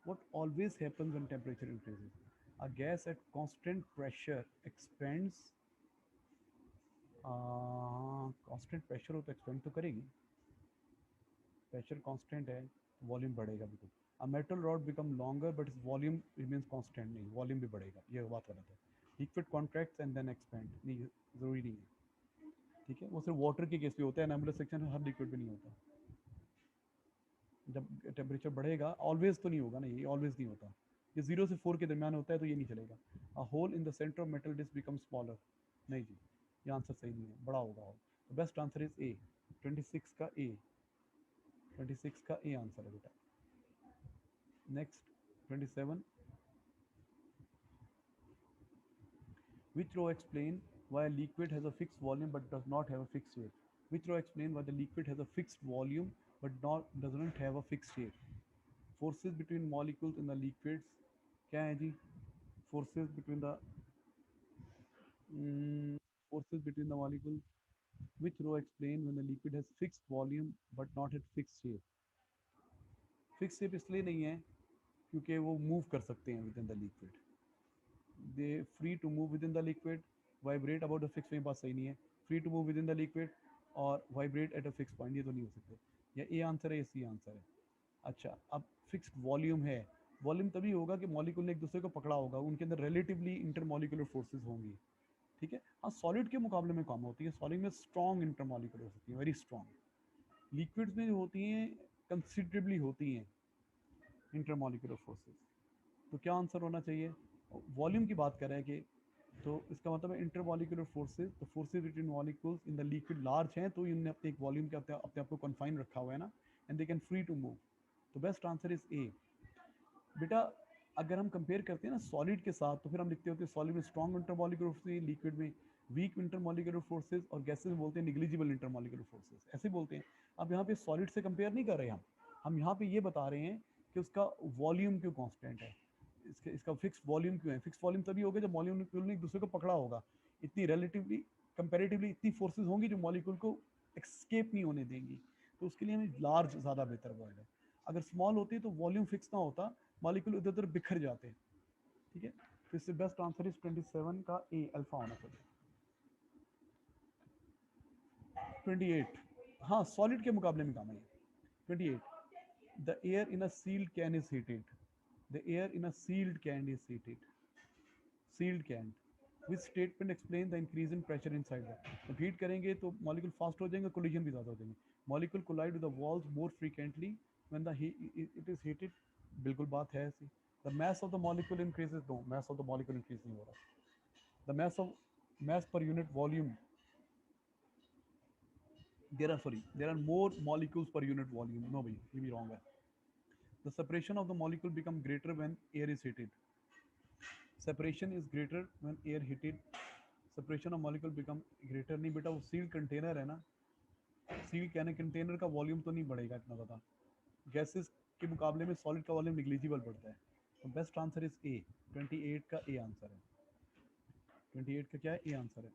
What always happens when temperature increases? A gas at constant pressure expands. Constant pressure हो तो expand तो करेगी, pressure constant है तो volume बढ़ेगा बिल्कुल। A metal rod become longer but is volume remains constant, नहीं, volume भी बढ़ेगा, ये बात गलत है। Liquid contracts and then expand, नहीं, ज़रूरी नहीं है, ठीक है, वो सिर्फ वाटर के केस पे होता है, एनामुलर सेक्शन हर लिक्विड पे नहीं होता। जब टेम्परेचर बढ़ेगा, ऑलवेज तो नहीं होगा ना, ये ऑलवेज नहीं होता, ये 0 से 4 के दरमियान होता है, तो ये नहीं चलेगा। A hole in the centre of metal disc become smaller, नहीं जी, ये आंसर सही नहीं है, बड़ा होगा होल। तो बेस्ट आंसर इज ए, 26 का ए, 26 का ए आंसर है बेटा। Next 27, which row explain why a liquid has a fixed volume but does not have a fixed shape? Which row explain why the liquid has a fixed volume but not doesn't have a fixed shape? Forces between molecules in the liquids, क्या है जी, forces between the forces between the molecules, which row explain when the liquid has fixed volume but not at fixed shape? Fixed shape इसलिए नहीं है क्योंकि वो move कर सकते हैं within the liquid, they free to move within the liquid, vibrate about the fix, मेरे पास सही नहीं है, free to move within the liquid और vibrate at a fix point, ये तो नहीं हो सकते, या ए आंसर है या सी आंसर है। अच्छा, अब फिक्स्ड वॉल्यूम है, वॉल्यूम तभी होगा कि मॉलिक्यूल ने एक दूसरे को पकड़ा होगा, उनके अंदर रिलेटिवली इंटरमॉलिकुलर फोर्सेज होंगी, ठीक है। हाँ, सॉलिड के मुकाबले में कम होती है, सॉलिड में स्ट्रॉन्ग इंटरमॉलिकुलर होती है, वेरी स्ट्रॉन्ग। लिक्विड्स में जो होती हैं कंसिडरेबली होती हैं इंटरमॉलिकुलर फोर्सेज। तो क्या आंसर होना चाहिए, वॉल्यूम की बात कर रहे हैं कि, तो इसका मतलब है इंटरमॉलिकुलर फोर्सेज, तो forces between molecules in the liquid large हैं, तो इन्होंने अपने एक वॉल्यूम के अपने आप को कन्फाइन रखा हुआ है ना, and they can free to move. तो बेस्ट आंसर इज ए। बेटा, अगर हम कंपेयर करते हैं ना सॉलिड के साथ, तो फिर हम लिखते होते हैं सॉलिड में स्ट्रॉन्ग इंटरमॉलिकुलर फोर्सेज, लिक्विड में वीक इंटरमॉलिकुलर फोर्सेज, और गैसेज में बोलते हैं निग्लिजिबल इंटरमॉलिकुलर फोर्सेज, ऐसे बोलते हैं। अब यहाँ पे सॉलिड से कंपेयर नहीं कर रहे हम यहाँ पे ये बता रहे हैं कि उसका वॉल्यूम क्यों कांस्टेंट है, इसका फिक्स वॉल्यूम क्यों है। फिक्स वॉल्यूम तभी होगा जब मॉलिक्यूल ने एक दूसरे को पकड़ा होगा, इतनी रिलेटिवली कंपेरेटिवली इतनी फोर्सेज होंगी जो मॉलिक्यूल को एक्सकेप नहीं होने देंगी, तो उसके लिए हमें लार्ज ज़्यादा बेहतर वर्ड है। अगर स्मॉल होती तो वॉल्यूम फिक्स ना होता, मॉलिक्यूल इधर उधर बिखर जाते, ठीक है। तो इससे बेस्ट आंसर इज 27 का ए, अल्फा होना चाहिए। 28, हाँ सॉलिड के मुकाबले में काम है। 28, the air in a sealed can is heated, the air in a sealed can is heated, sealed can, which statement explain the increase in pressure inside that, जब हीट करेंगे तो मॉलिक्यूल फास्ट हो जाएंगे, collision भी ज़्यादा हो जाएंगे, molecule collide with the walls more frequently when the it is heated. बिल्कुल बात है ऐसी। The mass of the molecule increases, no mass of the molecule increase नहीं हो रहा। The mass per unit volume, there are more molecules per unit volume, no bhai, ये भी wrong है। The separation of the molecule become greater when air is heated, separation is greater when air heated, separation of molecule become greater, नहीं बेटा वो seal container है ना, seal कहने container का वॉल्यूम तो नहीं बढ़ेगा इतना ज़्यादा, गैसेस के मुकाबले में सॉलिड का वॉल्यूम निग्लिजिबल बढ़ता है। तो बेस्ट आंसर इज ए, 28 का ए आंसर है। 28 का क्या है, ए आंसर है।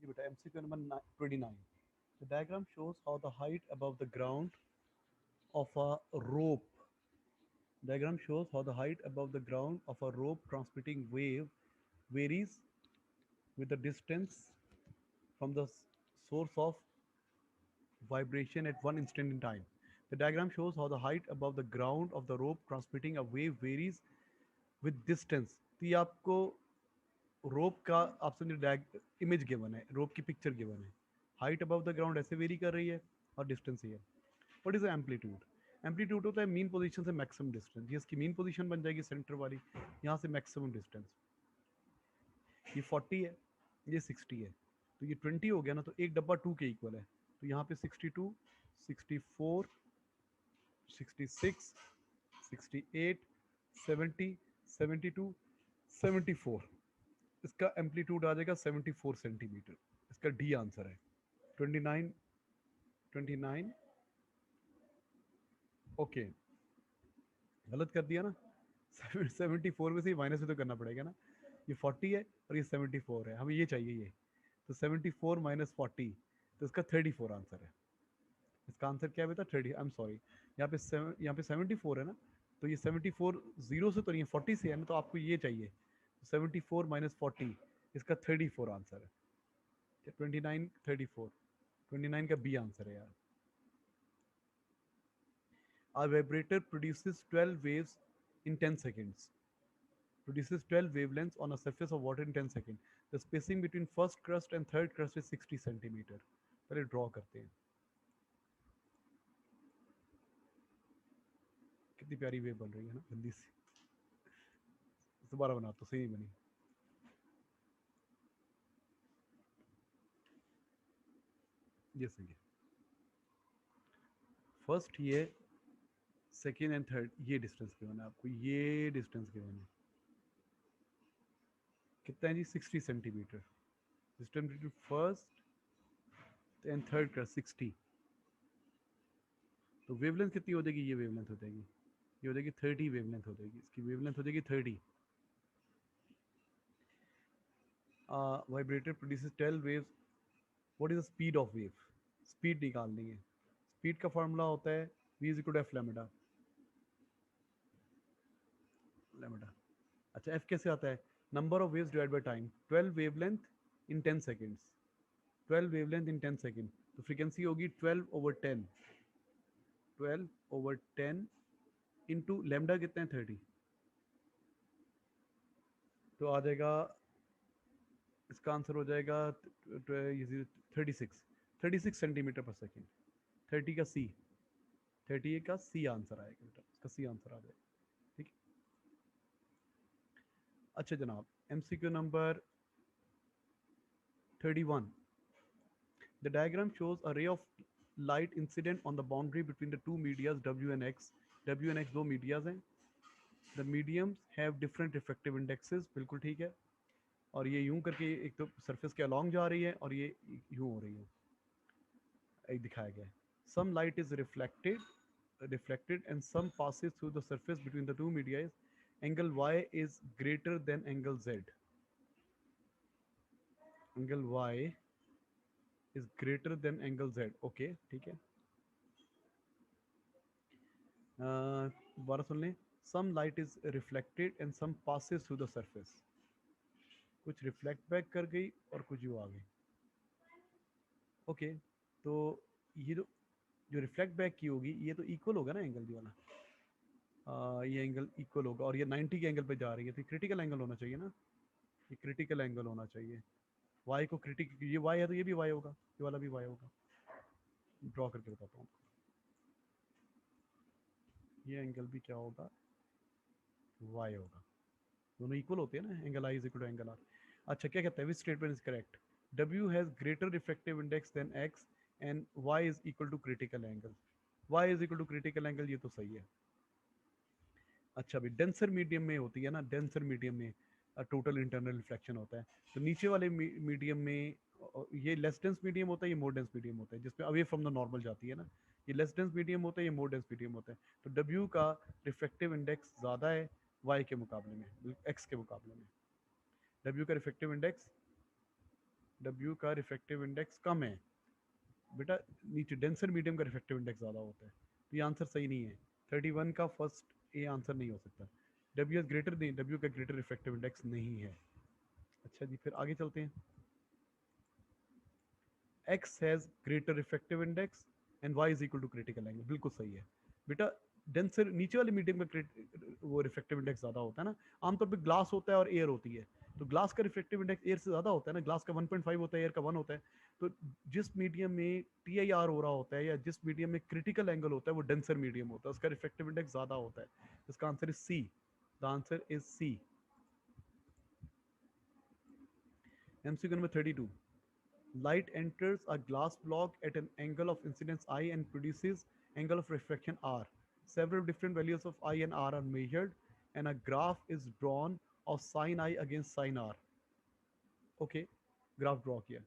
जी बेटा MCQ number 29, the diagram shows how the height above the ground of a rope. Diagram shows how the height above the ground of a rope transmitting wave varies with the distance from the source of vibration at one instant in time. The diagram shows how the height above the ground of the rope transmitting a wave varies with distance. तो ये आपको रोप का आपसे image given है, रोप की picture given है, height above the ground ऐसे very कर रही है और डिस्टेंस ये है। What is amplitude? एम्पलीट्यूड होता है मीन पोजीशन से मैक्सिमम डिस्टेंस, ये इसकी मीन पोजीशन बन जाएगी सेंटर वाली, यहाँ से मैक्सिमम डिस्टेंस, ये 40 है, ये 60 है, तो ये 20 हो गया ना, तो एक डब्बा 2 के इक्वल है, तो यहाँ पे 62, 64, 66, 68, 70, 72, 74, इसका एम्पलीट्यूड आ जाएगा 74 सेंटीमीटर, इसका डी आंसर है। 29, 29, ओके, गलत कर दिया ना, 74 में से माइनस भी तो करना पड़ेगा ना, ये 40 है और ये 74 है, हमें ये चाहिए ये, तो 74 माइनस 40, तो इसका 34 आंसर है। इसका आंसर क्या है बेटा, 30, आई एम सॉरी, यहाँ पे 74 है ना, तो ये 74 जीरो से तो नहीं है, 40 से है ना, तो आपको ये चाहिए, 74 माइनस 40, इसका 34 आंसर है। 29, 34, 29 का बी आंसर है यार। A vibrator produces 12 waves in 10 seconds. Produces 12 wavelengths on a surface of water in 10 seconds. The spacing between first crust and third crust is 60 centimeter. पहले ड्रॉ करते हैं, कितनी प्यारी वेव बन रही है ना, जल्दी से दोबारा बना तो सही नहीं बनी। ये सही है, फर्स्ट ये, सेकेंड एंड थर्ड, ये डिस्टेंस गिवन है आपको, ये डिस्टेंस गिवन है, कितना है जी, 60 centimetre, distance between first and third crust 60, तो वेवलेंथ कितनी हो जाएगी, ये वेवलेंथ हो जाएगी, ये हो जाएगी 30 वेवलेंथ हो जाएगी, इसकी वेवलेंथ हो जाएगी 30। Vibrator produces 12 waves, what is the speed of wave, speed निकालनी है, स्पीड का फॉर्मूला होता है v is equal to f lambda, lambda, अच्छा एफ कैसे आता है, number of waves divide by time, 12 wavelength in 10 seconds, 12 wavelength in 10 second, तो फ्रीक्वेंसी होगी 12/10, 12/10 इंटू लैम्डा कितना है 30, तो आ जाएगा, इसका आंसर हो जाएगा 36, 36 सेंटीमीटर पर सेकेंड, 30 का सी, 30 का सी आंसर आएगा बेटा, इसका सी आंसर आ जाएगा, ठीक है। अच्छा जनाब, MCQ number 31, the diagram shows a ray of light incident on the boundary between the two medias W and X, W and X दो मीडियाज हैं, the mediums have different refractive indexes, बिल्कुल ठीक है, और ये यूं करके एक तो सरफेस के अलॉन्ग जा रही है और ये यूं हो रही है, एक दिखाया गया है, some light is reflected and some passes through the surface between the two media, angle y is greater than angle z, angle y is greater than angle z, okay ठीक है। दोबारा सुन लें, some light is reflected and some passes through the surface, कुछ reflect back कर गई और कुछ यूँ आ गई, ओके, तो ये जो रिफ्लेक्ट बैक की होगी ये तो इक्वल होगा ना एंगल वाला, ये एंगल इक्वल होगा और ये 90 के एंगल पे जा रही है, तो क्रिटिकल एंगल होना चाहिए ना, ये क्रिटिकल एंगल होना चाहिए। वाई को क्रिटिक, ये वाई है तो ये भी वाई होगा, ये वाला भी वाई होगा। ड्रॉ करके बताता हूँ, ये एंगल भी क्या होगा, वाई होगा। दोनों इक्वल होते हैं ना, angle i is equal to angle r. अच्छा क्या कहता है, which statement is correct? W has greater effective index than X and Y is equal to critical angle. Y is equal to critical angle, ये तो सही है। अच्छा भाई, डेंसर मीडियम में होती है ना, डेंसर मीडियम में टोटल इंटरनल रिफ्लेक्शन होता है। तो नीचे वाले मीडियम में ये लेस डेंस मीडियम होता है, ये मोर डेंस मीडियम होता है, जिसमें अवे फ्रॉम द नॉर्मल जाती है ना। ये लेस डेंस मीडियम होता है, ये मोर डेंस मीडियम होता है। तो डब्ल्यू का रिफ्लेक्टिव इंडेक्स ज़्यादा है वाई के मुकाबले में, एक्स के मुकाबले में। डब्ल्यू का रिफ्लेक्टिव इंडेक्स, डब्ल्यू का रिफ्लेक्टिव इंडेक्स कम है बेटा, नीचे डेंसर मीडियम का रिफ्लेक्टिव इंडेक्स ज़्यादा होता है। तो ये आंसर सही नहीं है, 31 का फर्स्ट ए आंसर नहीं हो सकता। डब्ल्यू एस ग्रेटर नहीं, डब्ल्यू का ग्रेटर रिफ्लेक्टिव इंडेक्स नहीं है। अच्छा जी, फिर आगे चलते हैं। X has greater reflective index and Y is equal to critical angle, बिल्कुल सही है बेटा। डेंसर नीचे वाले मीडियम का वो रिफ्लेक्टिव इंडेक्स ज़्यादा होता है ना। आमतौर पे ग्लास होता है और एयर होती है, तो ग्लास का रिफ्लेक्टिव इंडेक्स एयर से ज़्यादा होता है ना, ग्लास का 1.5 होता है, एयर का 1 होता है। तो जिस मीडियम में टी आई आर हो रहा होता है या जिस मीडियम में क्रिटिकल एंगल होता है वो डेंसर मीडियम होता है, उसका रिफ्लेक्टिव इंडेक्स ज़्यादा होता है। इसका answer is C, the answer is C. MCQ number 32, light enters a glass block at an angle of incidence I and produces angle of refraction R. Several different values of I and R are measured and a graph is drawn of sin I against sin R. Okay, graph draw किया।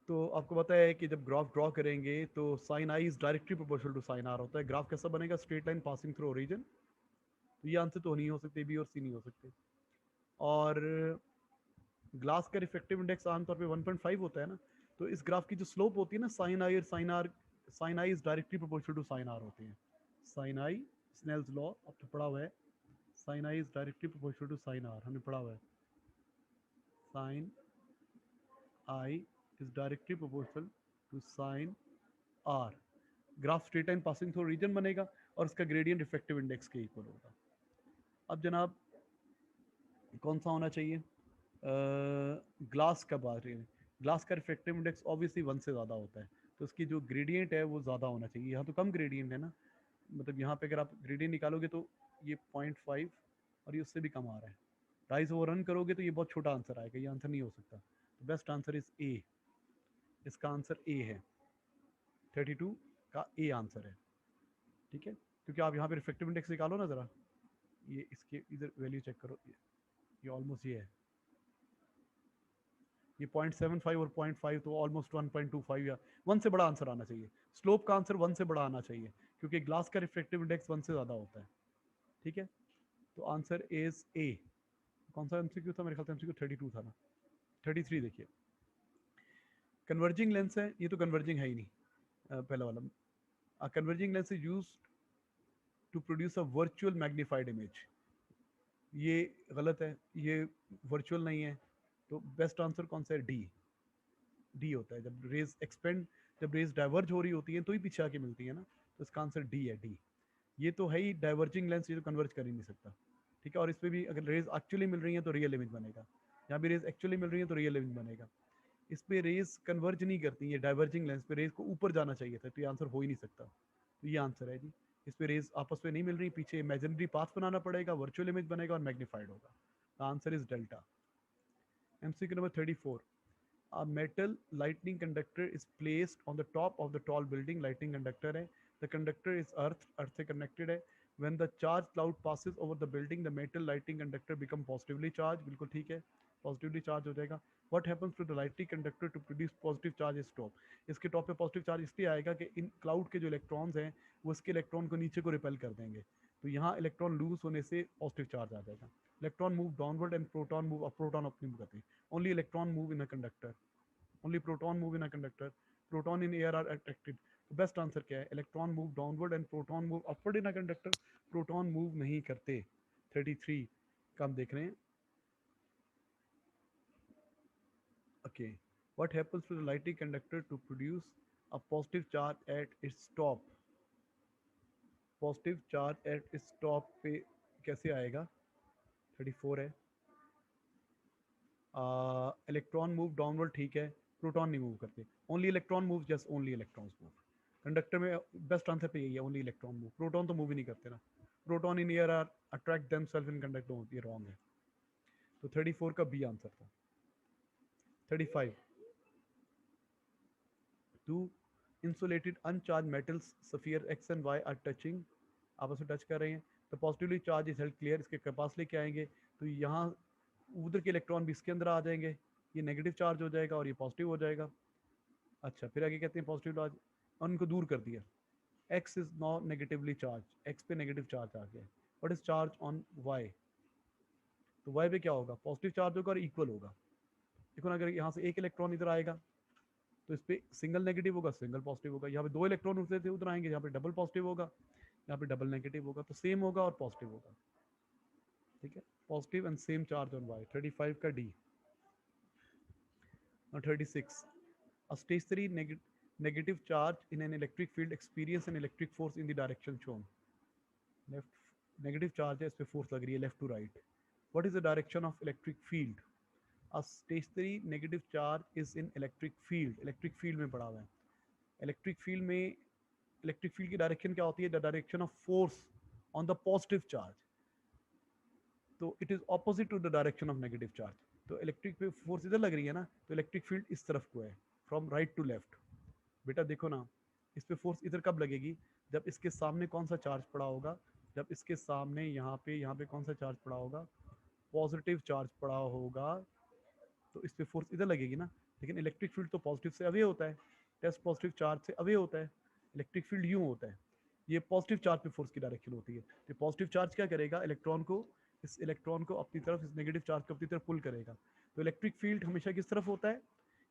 तो आपको पता है कि जब graph draw करेंगे तो sine i is directly proportional to sine r होता है। ग्राफ कैसा बनेगा, straight line passing through origin. तो ये आंसर तो नहीं हो सकते, बी और सी नहीं हो सकते। और ग्लास का रिफ्लेक्टिव इंडेक्स आमतौर पे 1.5 होता है ना। तो इस ग्राफ की जो स्लोप होती है ना, साइन आई और sine r, sine i is directly proportional to sine r होती है। साइन आई, स्नेल्स लॉ आपने पढ़ा हुआ है, sine i is directly proportional to sine r, हमने पढ़ा हुआ है। Sine i is directly proportional to sine r. Graph straight line passing through region बनेगा और इसका ग्रेडियंट इफेक्टिव इंडेक्स के इक्वल होगा। अब जनाब कौन सा होना चाहिए, ग्लास का बात है, ग्लास का रिफ्लेक्टिव इंडेक्स ऑब्वियसली 1 से ज़्यादा होता है, तो उसकी जो ग्रेडियंट है वो ज़्यादा होना चाहिए। यहाँ तो कम ग्रेडियंट है ना, मतलब यहाँ पे अगर आप ग्रेडियंट निकालोगे तो ये 0.5 और ये उससे भी कम आ रहा है। 2.5 ओवर रन करोगे तो ये बहुत छोटा आंसर आएगा, ये आंसर नहीं हो सकता। तो बेस्ट आंसर इज ए, इसका आंसर ए है, 32 का ए आंसर है। ठीक है, क्योंकि आप यहाँ पे रिफ्लेक्टिव इंडेक्स निकालो ना ज़रा, ये इसके इधर वैल्यू चेक करो, ये ऑलमोस्ट ये है, ये 0.75 और 0.5 तो ऑलमोस्ट 1.25 या 1 से बड़ा आंसर आना चाहिए। स्लोप का आंसर 1 से बड़ा आना चाहिए क्योंकि ग्लास का रिफ्लेक्टिव इंडेक्स 1 से ज़्यादा होता है। ठीक है, तो आंसर इज ए। कौन सा एमसीक्यू था, मेरे ख्याल से एमसीक्यू 32 था ना, 33 देखिए। कन्वर्जिंग लेंस है, ये तो कन्वर्जिंग है ही नहीं, पहला वाला। Converging lens is use to produce a virtual magnified image, ये गलत है, ये वर्चुअल नहीं है। तो बेस्ट आंसर कौन सा है, डी। डी होता है, जब रेज एक्सपेंड, जब रेज डाइवर्ज हो रही होती है तो ही पीछे आके मिलती है ना, तो इसका आंसर डी है, डी। ये तो है ही डाइवर्जिंग लेंस, ये तो कन्वर्ज कर ही नहीं सकता। ठीक है, और इस पर भी अगर रेज एक्चुअली मिल रही है तो रियल इमेज बनेगा, यहाँ भी रेज एक्चुअली मिल रही है तो रियल इमेज बनेगा। इस पे रेज कन्वर्ज नहीं करती है, डाइवर्जिंग लेंस पे रेज को ऊपर जाना चाहिए था, तो ये आंसर हो ही नहीं सकता। तो ये आंसर है जी, इस पे रेज आपस में नहीं मिल रही, पीछे इमेजिनरी पाथ बनाना पड़ेगा, वर्चुअल इमेज बनेगा और मैग्नीफाइड होगा। The answer is delta. MCQ number 34, a metal lightning conductor is placed on the top of the tall building, lightning conductor है, the conductor is earth से connected है। when the charge cloud passes over the building the metal lightning conductor become positively charged, बिल्कुल ठीक है, positively charge हो जाएगा। what happens to the lightning conductor to produce positive charge is top, इसके top पे positive charge इसलिए आएगा कि इन क्लाउड के जो इलेक्ट्रॉन्स हैं वो इसके इलेक्ट्रॉन को नीचे को रिपेल कर देंगे, तो यहाँ इलेक्ट्रॉन लूज होने से पॉजिटिव चार्ज आ जाएगा। Electron move downward and proton move up, proton अपनी मूव करते हैं। Only electron move in a conductor, only proton move in a conductor, proton in air are attracted। तो बेस्ट आंसर क्या है, electron move downward and proton move upward in a conductor, proton move नहीं करते। 33 का हम देख रहे हैं। Okay, what happens to the lighting conductor to produce a positive charge at its top. Positive charge at its top पे कैसे आएगा? 34 है। इलेक्ट्रॉन मूव डाउनवर्ड, ठीक है, प्रोटॉन नहीं मूव करते, only electron move, just only electrons move. Conductor में best answer पे यही है, ओनली इलेक्ट्रॉन मूव, प्रोटॉन तो मूव ही नहीं करते ना। Proton in air are attract themselves in conduct, ये रॉन्ग है। तो 34 का बी आंसर था। 35, two insulated uncharge metals sphere X and Y are touching, आपस में टच कर रहे हैं, तो positively charge is held clear, इसके पास लेके आएंगे तो यहाँ उधर के इलेक्ट्रॉन भी इसके अंदर आ जाएंगे, ये नेगेटिव चार्ज हो जाएगा और ये पॉजिटिव हो जाएगा। अच्छा, फिर आगे कहते हैं पॉजिटिव चार्ज, उनको दूर कर दिया, X is not negatively charge, X पे नेगेटिव चार्ज आ गया, what is charge on Y, तो वाई पे क्या होगा, पॉजिटिव चार्ज होगा और इक्वल होगा। देखो ना, अगर यहाँ से एक इलेक्ट्रॉन इधर आएगा तो इस पर सिंगल नेगेटिव होगा, सिंगल पॉजिटिव होगा, यहाँ पे दो इलेक्ट्रॉन उधर से उधर आएंगे, यहाँ पे डबल पॉजिटिव होगा, यहाँ पे डबल नेगेटिव होगा, तो सेम होगा और पॉजिटिव होगा। ठीक है, positive and same charge on Y, 35 का D. 36, a stationary negative charge in an electric field experience an electric force in the direction shown. Left negative charge है, इस पे फोर्स लग रही है left to right. What is the direction of electric field? A stationary negative charge is in electric field, electric field में पड़ा हुआ है। इलेक्ट्रिक फील्ड में, इलेक्ट्रिक फील्ड की डायरेक्शन क्या होती है? The direction of force on the positive charge, तो it is opposite to the direction of negative charge. तो इलेक्ट्रिक पे फोर्स इधर लग रही है ना, तो इलेक्ट्रिक फील्ड इस तरफ को है, फ्रॉम राइट टू लेफ्ट। बेटा देखो ना, इस पे फोर्स इधर कब लगेगी? जब इसके सामने कौन सा चार्ज पड़ा होगा? जब इसके सामने यहाँ पे कौन सा चार्ज पड़ा होगा? पॉजिटिव चार्ज पड़ा होगा, तो इस पे फोर्स इधर लगेगी ना। लेकिन इलेक्ट्रिक फील्ड तो पॉजिटिव से अवे होता है, टेस्ट पॉजिटिव चार्ज से अवे होता है। इलेक्ट्रिक फील्ड यूँ होता है, ये पॉजिटिव चार्ज पे फोर्स की डायरेक्शन होती है। तो पॉजिटिव चार्ज क्या करेगा? इलेक्ट्रॉन को, इस इलेक्ट्रॉन को अपनी तरफ, इस नेगेटिव चार्ज को अपनी तरफ पुल करेगा। तो इलेक्ट्रिक फील्ड हमेशा किस तरफ होता है?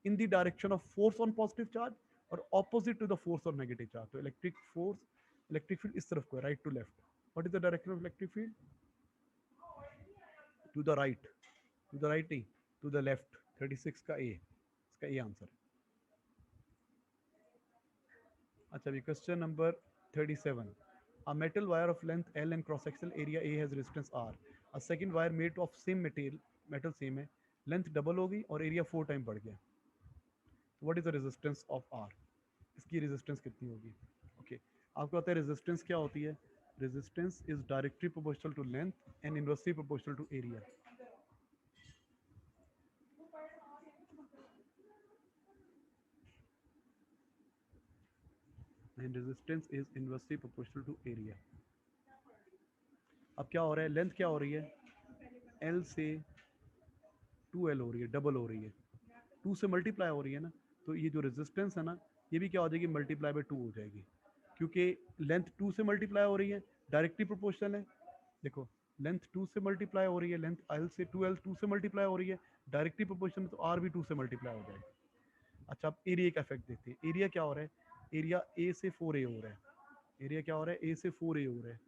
In the direction of force on positive charge और opposite to the force on negative charge. तो इलेक्ट्रिक फोर्स, इलेक्ट्रिक फील्ड इस तरफ को है, right to left. What is the direction of electric field? To the right, to the right नहीं, to the left. 36 का A, इसका A answer है। अच्छा, अभी question number 37, a metal wire of length L and cross sectional area A has resistance R, a second wire made of same material, metal same है, length double हो गई और area 4 time बढ़ गया, तो what is the resistance of R? इसकी resistance कितनी होगी? ओके, आपको पता है रेजिस्टेंस क्या होती है? Resistance is directly proportional to length and inversely proportional to area. And resistance is inversely proportional to area. अब क्या हो रहा है? लेंथ क्या हो रही है? एल से 2L हो रही है, डबल हो रही है, 2 से मल्टीप्लाई हो रही है ना, तो ये जो रेजिस्टेंस है ना, ये भी क्या हो जाएगी? मल्टीप्लाई बाय 2 हो जाएगी, क्योंकि लेंथ 2 से मल्टीप्लाई हो रही है, डायरेक्टली प्रोपोर्शनल है। देखो, लेंथ 2 से मल्टीप्लाई हो रही है, लेंथ एल से 2L 2 से मल्टीप्लाई हो रही है, डायरेक्टली प्रोपोर्शनल, तो आर भी 2 से मल्टीप्लाई हो जाएगा। अच्छा, अब एरिया का इफेक्ट देखते हैं। एरिया क्या हो रहा है? एरिया ए से 4A हो रहा है, एरिया क्या हो रहा है? ए से 4A हो रहा है,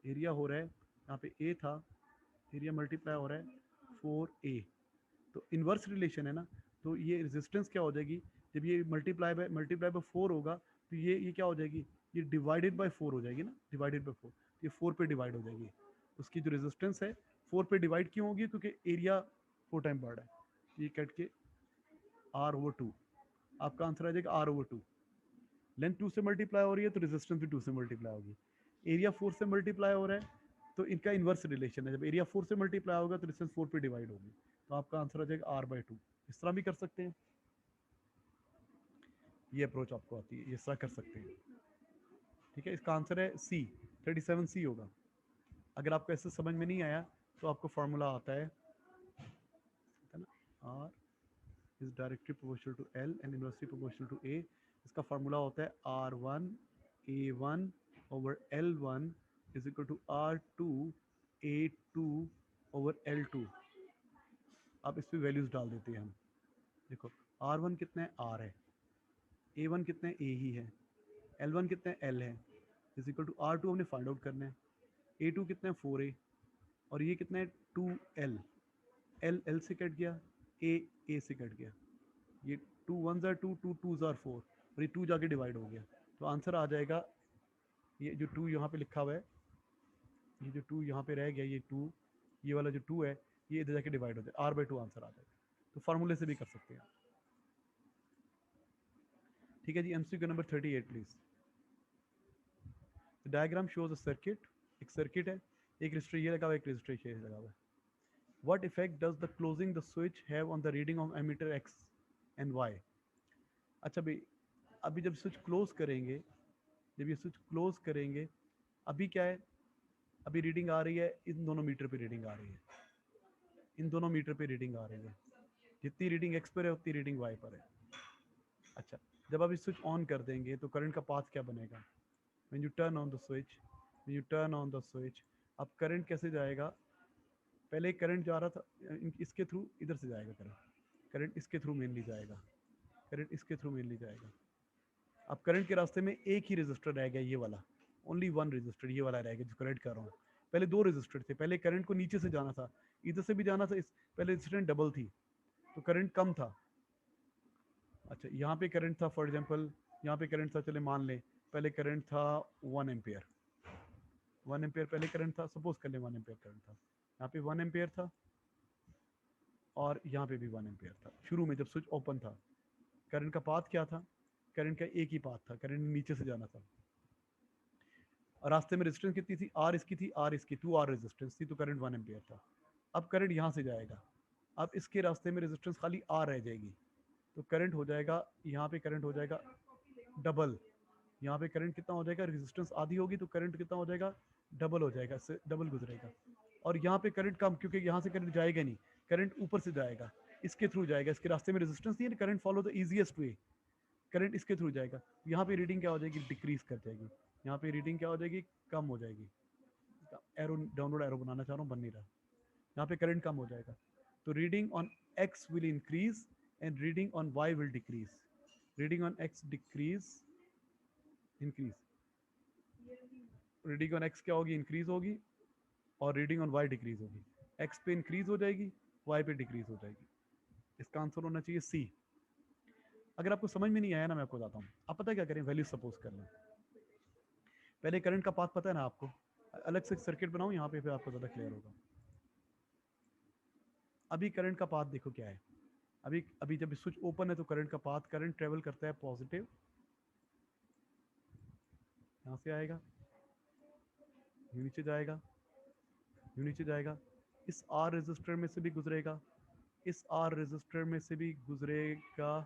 एरिया हो रहा है, यहाँ पे ए था, एरिया मल्टीप्लाई हो रहा है 4A, तो इन्वर्स रिलेशन है ना, तो ये रेजिस्टेंस क्या हो जाएगी? जब ये मल्टीप्लाई बाय 4 होगा, तो ये क्या हो जाएगी? ये डिवाइडेड बाय 4 हो जाएगी ना, डिवाइडेड बाय 4, ये 4 पे डिवाइड हो जाएगी। उसकी जो रेजिस्टेंस है 4 पे डिवाइड क्यों होगी? क्योंकि एरिया 4 टाइम बढ़ रहा है, ये कट के R/2, आपका आंसर आ जाएगा R/2। लेंथ 2 से मल्टीप्लाई हो रही है तो रेजिस्टेंस भी 2 से मल्टीप्लाई होगी, एरिया 4 से मल्टीप्लाई हो रहा है, तो इनका इन्वर्स रिलेशन है, जब एरिया 4 से मल्टीप्लाई होगा तो रेजिस्टेंस 4 पे डिवाइड होगी, तो आपका आंसर आ जाएगा R/2। इस तरह भी कर सकते हैं, ये अप्रोच आपको आती है, इस तरह कर सकते हैं। ठीक है, इसका आंसर है सी, 37C होगा। अगर आपको ऐसे समझ में नहीं आया तो आपको फार्मूला आता है ना, R is directly proportional to L and inversely proportional to A. इसका फार्मूला होता है R1A1/L1 is equal to R2A2/L2। अब इस पर वैल्यूज डाल देते हैं हम। देखो, R1 कितना है? R है, A1 कितना है? A ही है, L1 कितना है? L है, इज इक्वल टू R2 हमने फाइंड आउट करना है, A2 कितना है? 4A, और ये कितना है? 2L, L L से कट गया, A से कट गया, ये 2 1s are 2, 2 2s are 4, और ये 2 जाके डिवाइड हो गया, तो आंसर आ जाएगा ये जो 2 यहाँ पे लिखा हुआ है, ये जो 2 यहाँ पे रह गया, ये 2, ये वाला जो 2 है, ये इधर जाके डिवाइड हो जाए, R/2 आंसर आ जाएगा। तो फार्मूले से भी कर सकते हैं। ठीक है जी, MCQ number 38 please. Diagram shows a circuit, एक सर्किट है, एक रजिस्टर ये लगा हुआ है, एक रजिस्टर ये लगा हुआ है। What effect does the closing the switch have on the reading of ammeter X and Y. अच्छा भाई, अभी जब स्विच क्लोज करेंगे, जब ये स्विच क्लोज करेंगे, अभी क्या है, अभी रीडिंग आ रही है, इन दोनों मीटर पे रीडिंग आ रही है, इन दोनों मीटर पे रीडिंग आ रही है। जितनी रीडिंग एक्स पर है उतनी रीडिंग वाई पर है। अच्छा, जब आप इस स्विच ऑन कर देंगे तो करंट का पाथ क्या बनेगा? When U turn on the switch, when U turn on the switch, अब करंट कैसे जाएगा? पहले करंट जा रहा था इसके थ्रू, इधर से जाएगा करंट, करंट इसके थ्रू मेनली जाएगा, करंट इसके थ्रू मेनली जाएगा। अब करंट के रास्ते में एक ही रजिस्टर रह गया, ये वाला, ओनली वन रजिस्टर ये वाला रह गया जो करंट कर रहा हूँ। पहले दो रजिस्टर थे, पहले करंट को नीचे से जाना था, इधर से भी जाना था, इस पहले रजिस्टेंस डबल थी तो करंट कम था। अच्छा, यहाँ पे करंट था, फॉर एग्जांपल यहाँ पे करंट था, चले मान लें पहले करंट था 1 एम्पियर, 1 एम्पियर पहले करंट था, सपोज कर लें 1 एम्पियर करंट था, यहाँ पे 1 एम्पियर था और यहाँ पे भी 1 एम्पियर था। शुरू में जब स्विच ओपन था, करंट का पाथ क्या था? करंट का एक ही पाथ था, करंट नीचे से जाना था। और रास्ते में रेजिस्टेंस कितनी थी? आर इसकी थी, आर इसकी, 2R रेजिस्टेंस थी, तो करंट 1 एम्पियर था। अब करंट यहाँ से जाएगा, अब इसके रास्ते में रेजिस्टेंस खाली आर रह जाएगी, तो करंट हो जाएगा, यहाँ पे करंट हो जाएगा डबल, यहाँ पे करंट कितना हो जाएगा? रेजिस्टेंस आधी होगी तो करंट कितना हो जाएगा? डबल हो जाएगा, इससे डबल गुजरेगा। और यहाँ पे करंट कम, क्योंकि यहाँ से करंट जाएगा नहीं, करंट ऊपर से जाएगा, इसके थ्रू जाएगा, इसके रास्ते में रेजिस्टेंस नहीं है, current follow the easiest way, current इसके थ्रू जाएगा। यहाँ पे रीडिंग क्या हो जाएगी? डिक्रीज कर जाएगी। यहाँ पे रीडिंग क्या हो जाएगी? कम हो जाएगी। एरो, डाउनलोड एरो बनाना चाह रहा हूँ, बन नहीं रहा। यहाँ पे करंट कम हो जाएगा, तो reading on X will increase and reading on Y will decrease. Reading on X decrease, increase, reading on X क्या होगी? इंक्रीज होगी, और रीडिंग ऑन वाई डिक्रीज होगी। एक्स पे इंक्रीज हो जाएगी, वाई पे डिक्रीज हो जाएगी। इसका आंसर होना चाहिए सी। अगर आपको समझ में नहीं आया ना, मैं आपको बताता हूँ, आप पता क्या करें, वैल्यू सपोज कर लें। पहले करंट का पाथ पता है ना आपको, अलग से सर्किट बनाऊं यहाँ पे, फिर आपको ज़्यादा क्लियर होगा। अभी करंट का पाथ देखो क्या है, अभी अभी जब स्विच ओपन है तो करंट का पाथ, करंट ट्रेवल करता है पॉजिटिव, यहाँ से आएगा, यूँ नीचे जाएगा, यूँ नीचे जाएगा, इस आर रेजिस्टर में से भी गुजरेगा, इस आर रेजिस्टर में से भी गुजरेगा,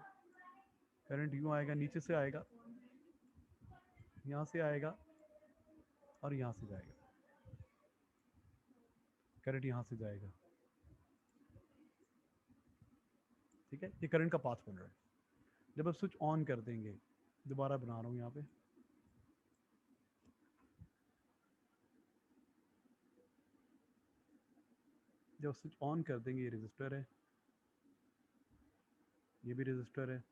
करंट यूँ आएगा, नीचे से आएगा, यहाँ से आएगा और यहाँ से जाएगा, करंट यहाँ से जाएगा। ठीक है, ये करंट का पाथ बन रहा है। जब आप स्विच ऑन कर देंगे, दोबारा बना रहा हूँ यहाँ पे, जब स्विच ऑन कर देंगे, ये रजिस्टर है, ये भी रजिस्टर है।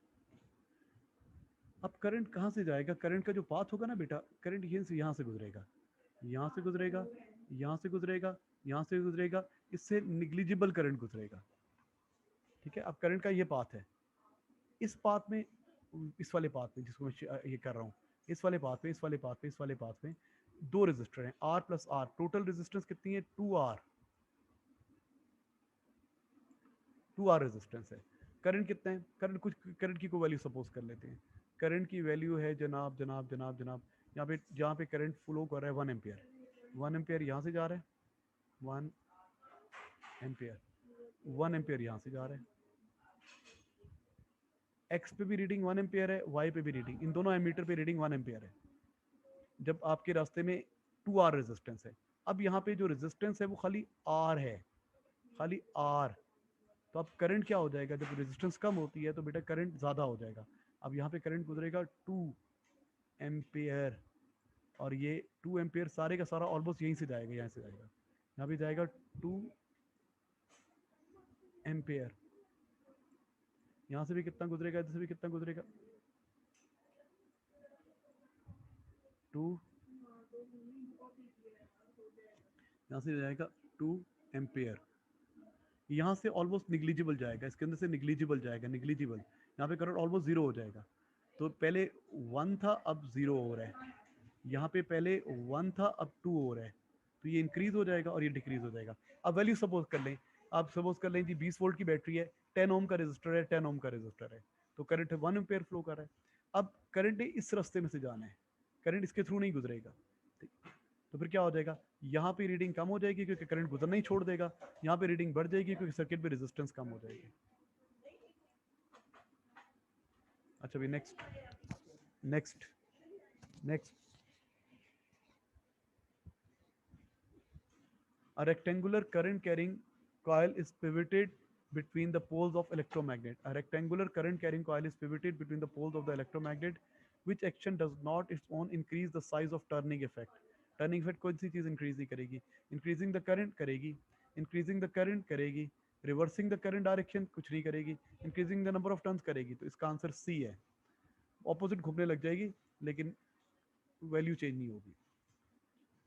अब करंट कहाँ से जाएगा? करंट का जो पाथ होगा ना बेटा, करंट यहाँ से गुजरेगा, यहाँ से गुजरेगा, यहाँ से गुजरेगा, यहाँ से गुजरेगा, इससे निग्लिजिबल करंट गुजरेगा। ठीक है, अब करंट का ये पाथ है, इस पाथ में, इस वाले पाथ में जिसको मैं ये कर रहा हूँ, इस वाले पाथ में, इस वाले पाथ में, इस वाले पाथ में दो रेजिस्टर हैं, R plus R, total resistance कितनी है? 2R, 2R रेजिस्टेंस है। करंट कितना है? करंट कुछ, करंट की कोई वैल्यू सपोज कर लेते हैं। करंट की वैल्यू है जनाब जनाब जनाब जनाब, यहाँ पे जहाँ पे करंट फ्लो कर रहा है 1 एम्पियर, 1 एम्पियर यहाँ से जा रहा है, 1 एम्पियर, 1 एम्पियर यहाँ से जा रहा है। एक्स पे भी रीडिंग 1 एम्पियर है, वाई पे भी रीडिंग, इन दोनों एमीटर पे रीडिंग 1 एम्पियर है। जब आपके रास्ते में 2R रेजिस्टेंस है, अब यहाँ पे जो रेजिस्टेंस है वो खाली R है, खाली R, तो अब करंट क्या हो जाएगा? जब रेजिस्टेंस कम होती है तो बेटा करंट ज़्यादा हो जाएगा। अब यहाँ पे करंट गुजरेगा 2 एम्पियर, और ये 2 एम्पियर सारे का सारा ऑलमोस्ट यहीं से जाएगा, यहाँ से जाएगा, यहाँ भी जाएगा 2 एम्पियर, यहाँ से भी कितना गुजरेगा, इधर से भी कितना गुजरेगा, 2, यहाँ से जाएगा 2 एम्पियर, यहाँ से ऑलमोस्ट निग्लिजिबल जाएगा, इसके अंदर से निग्लिजिबल जाएगा, निग्लिजिबल, यहाँ पे करंट ऑलमोस्ट जीरो हो जाएगा। तो पहले 1 था, अब 0 हो रहा है, यहाँ पे पहले 1 था, अब 2 हो रहा है, तो ये इंक्रीज हो जाएगा और ये डिक्रीज हो जाएगा। अब वैल्यू सपोज कर लें, आप सपोज कर लें जी 20 वोल्ट की बैटरी है, 10 ओम का रेजिस्टर है, 10 ओम का रेजिस्टर है, तो करंट 1 एम्पेयर फ्लो कर रहा है। अब करंट ने इस रास्ते में से जाना है, करंट इसके थ्रू नहीं गुजरेगा, ठीक। तो फिर क्या हो जाएगा, यहाँ पे रीडिंग कम हो जाएगी क्योंकि करंट गुजरना ही छोड़ देगा, यहाँ पे रीडिंग बढ़ जाएगी क्योंकि सर्किट में रेजिस्टेंस कम हो जाएगी। अच्छा भाई next next next A rectangular current carrying coil is pivoted between the poles of electromagnet. A rectangular current carrying coil is pivoted between the poles of the electromagnet, which action does not its own increase the size of turning effect. Turning effect कौन सी चीज increase नहीं करेगी? Increasing the current करेगी, increasing the current करेगी, reversing the current direction कुछ नहीं करेगी, increasing the number of turns करेगी। तो इसका आंसर C है। ऑपोजिट घूमने लग जाएगी लेकिन वैल्यू चेंज नहीं होगी।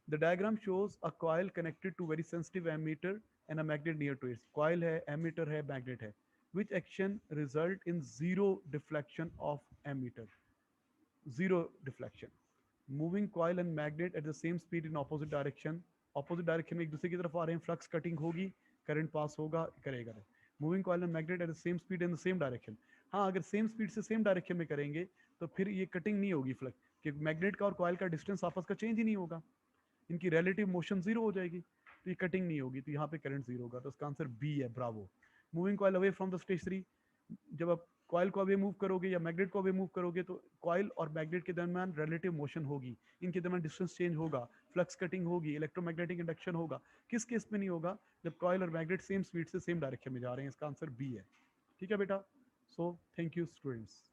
The diagram shows a coil connected to very sensitive ammeter and a magnet near to it. Coil है, ammeter है, magnet है. Which action result in zero deflection of ammeter? Zero deflection. Moving coil and magnet at the same speed in opposite direction. Opposite direction में एक दूसरे की तरफ आ रहे हैं, flux cutting होगी, current pass होगा, करेगा। Moving coil and magnet at the same speed in the same direction. हाँ, अगर same speed से same direction में करेंगे तो फिर ये cutting नहीं होगी flux, क्योंकि magnet का और coil का distance आपस का change ही नहीं होगा, इनकी रिलेटिव मोशन जीरो हो जाएगी, तो ये कटिंग नहीं होगी, तो यहाँ पे करंट जीरो होगा। तो इसका आंसर बी है, bravo. Moving coil away from the stationary, जब आप कॉइल को अवे मूव करोगे या मैग्नेट को अवे मूव करोगे तो कॉइल और मैग्नेट के दरमियान रिलेटिव मोशन होगी, इनके दरमियान डिस्टेंस चेंज होगा, फ्लक्स कटिंग होगी, इलेक्ट्रोमैग्नेटिक इंडक्शन होगा। किस केस में नहीं होगा? जब कॉइल और मैग्नेट सेम स्पीड से सेम डायरेक्शन में जा रहे हैं। इसका आंसर बी है। ठीक है बेटा। So thank you students.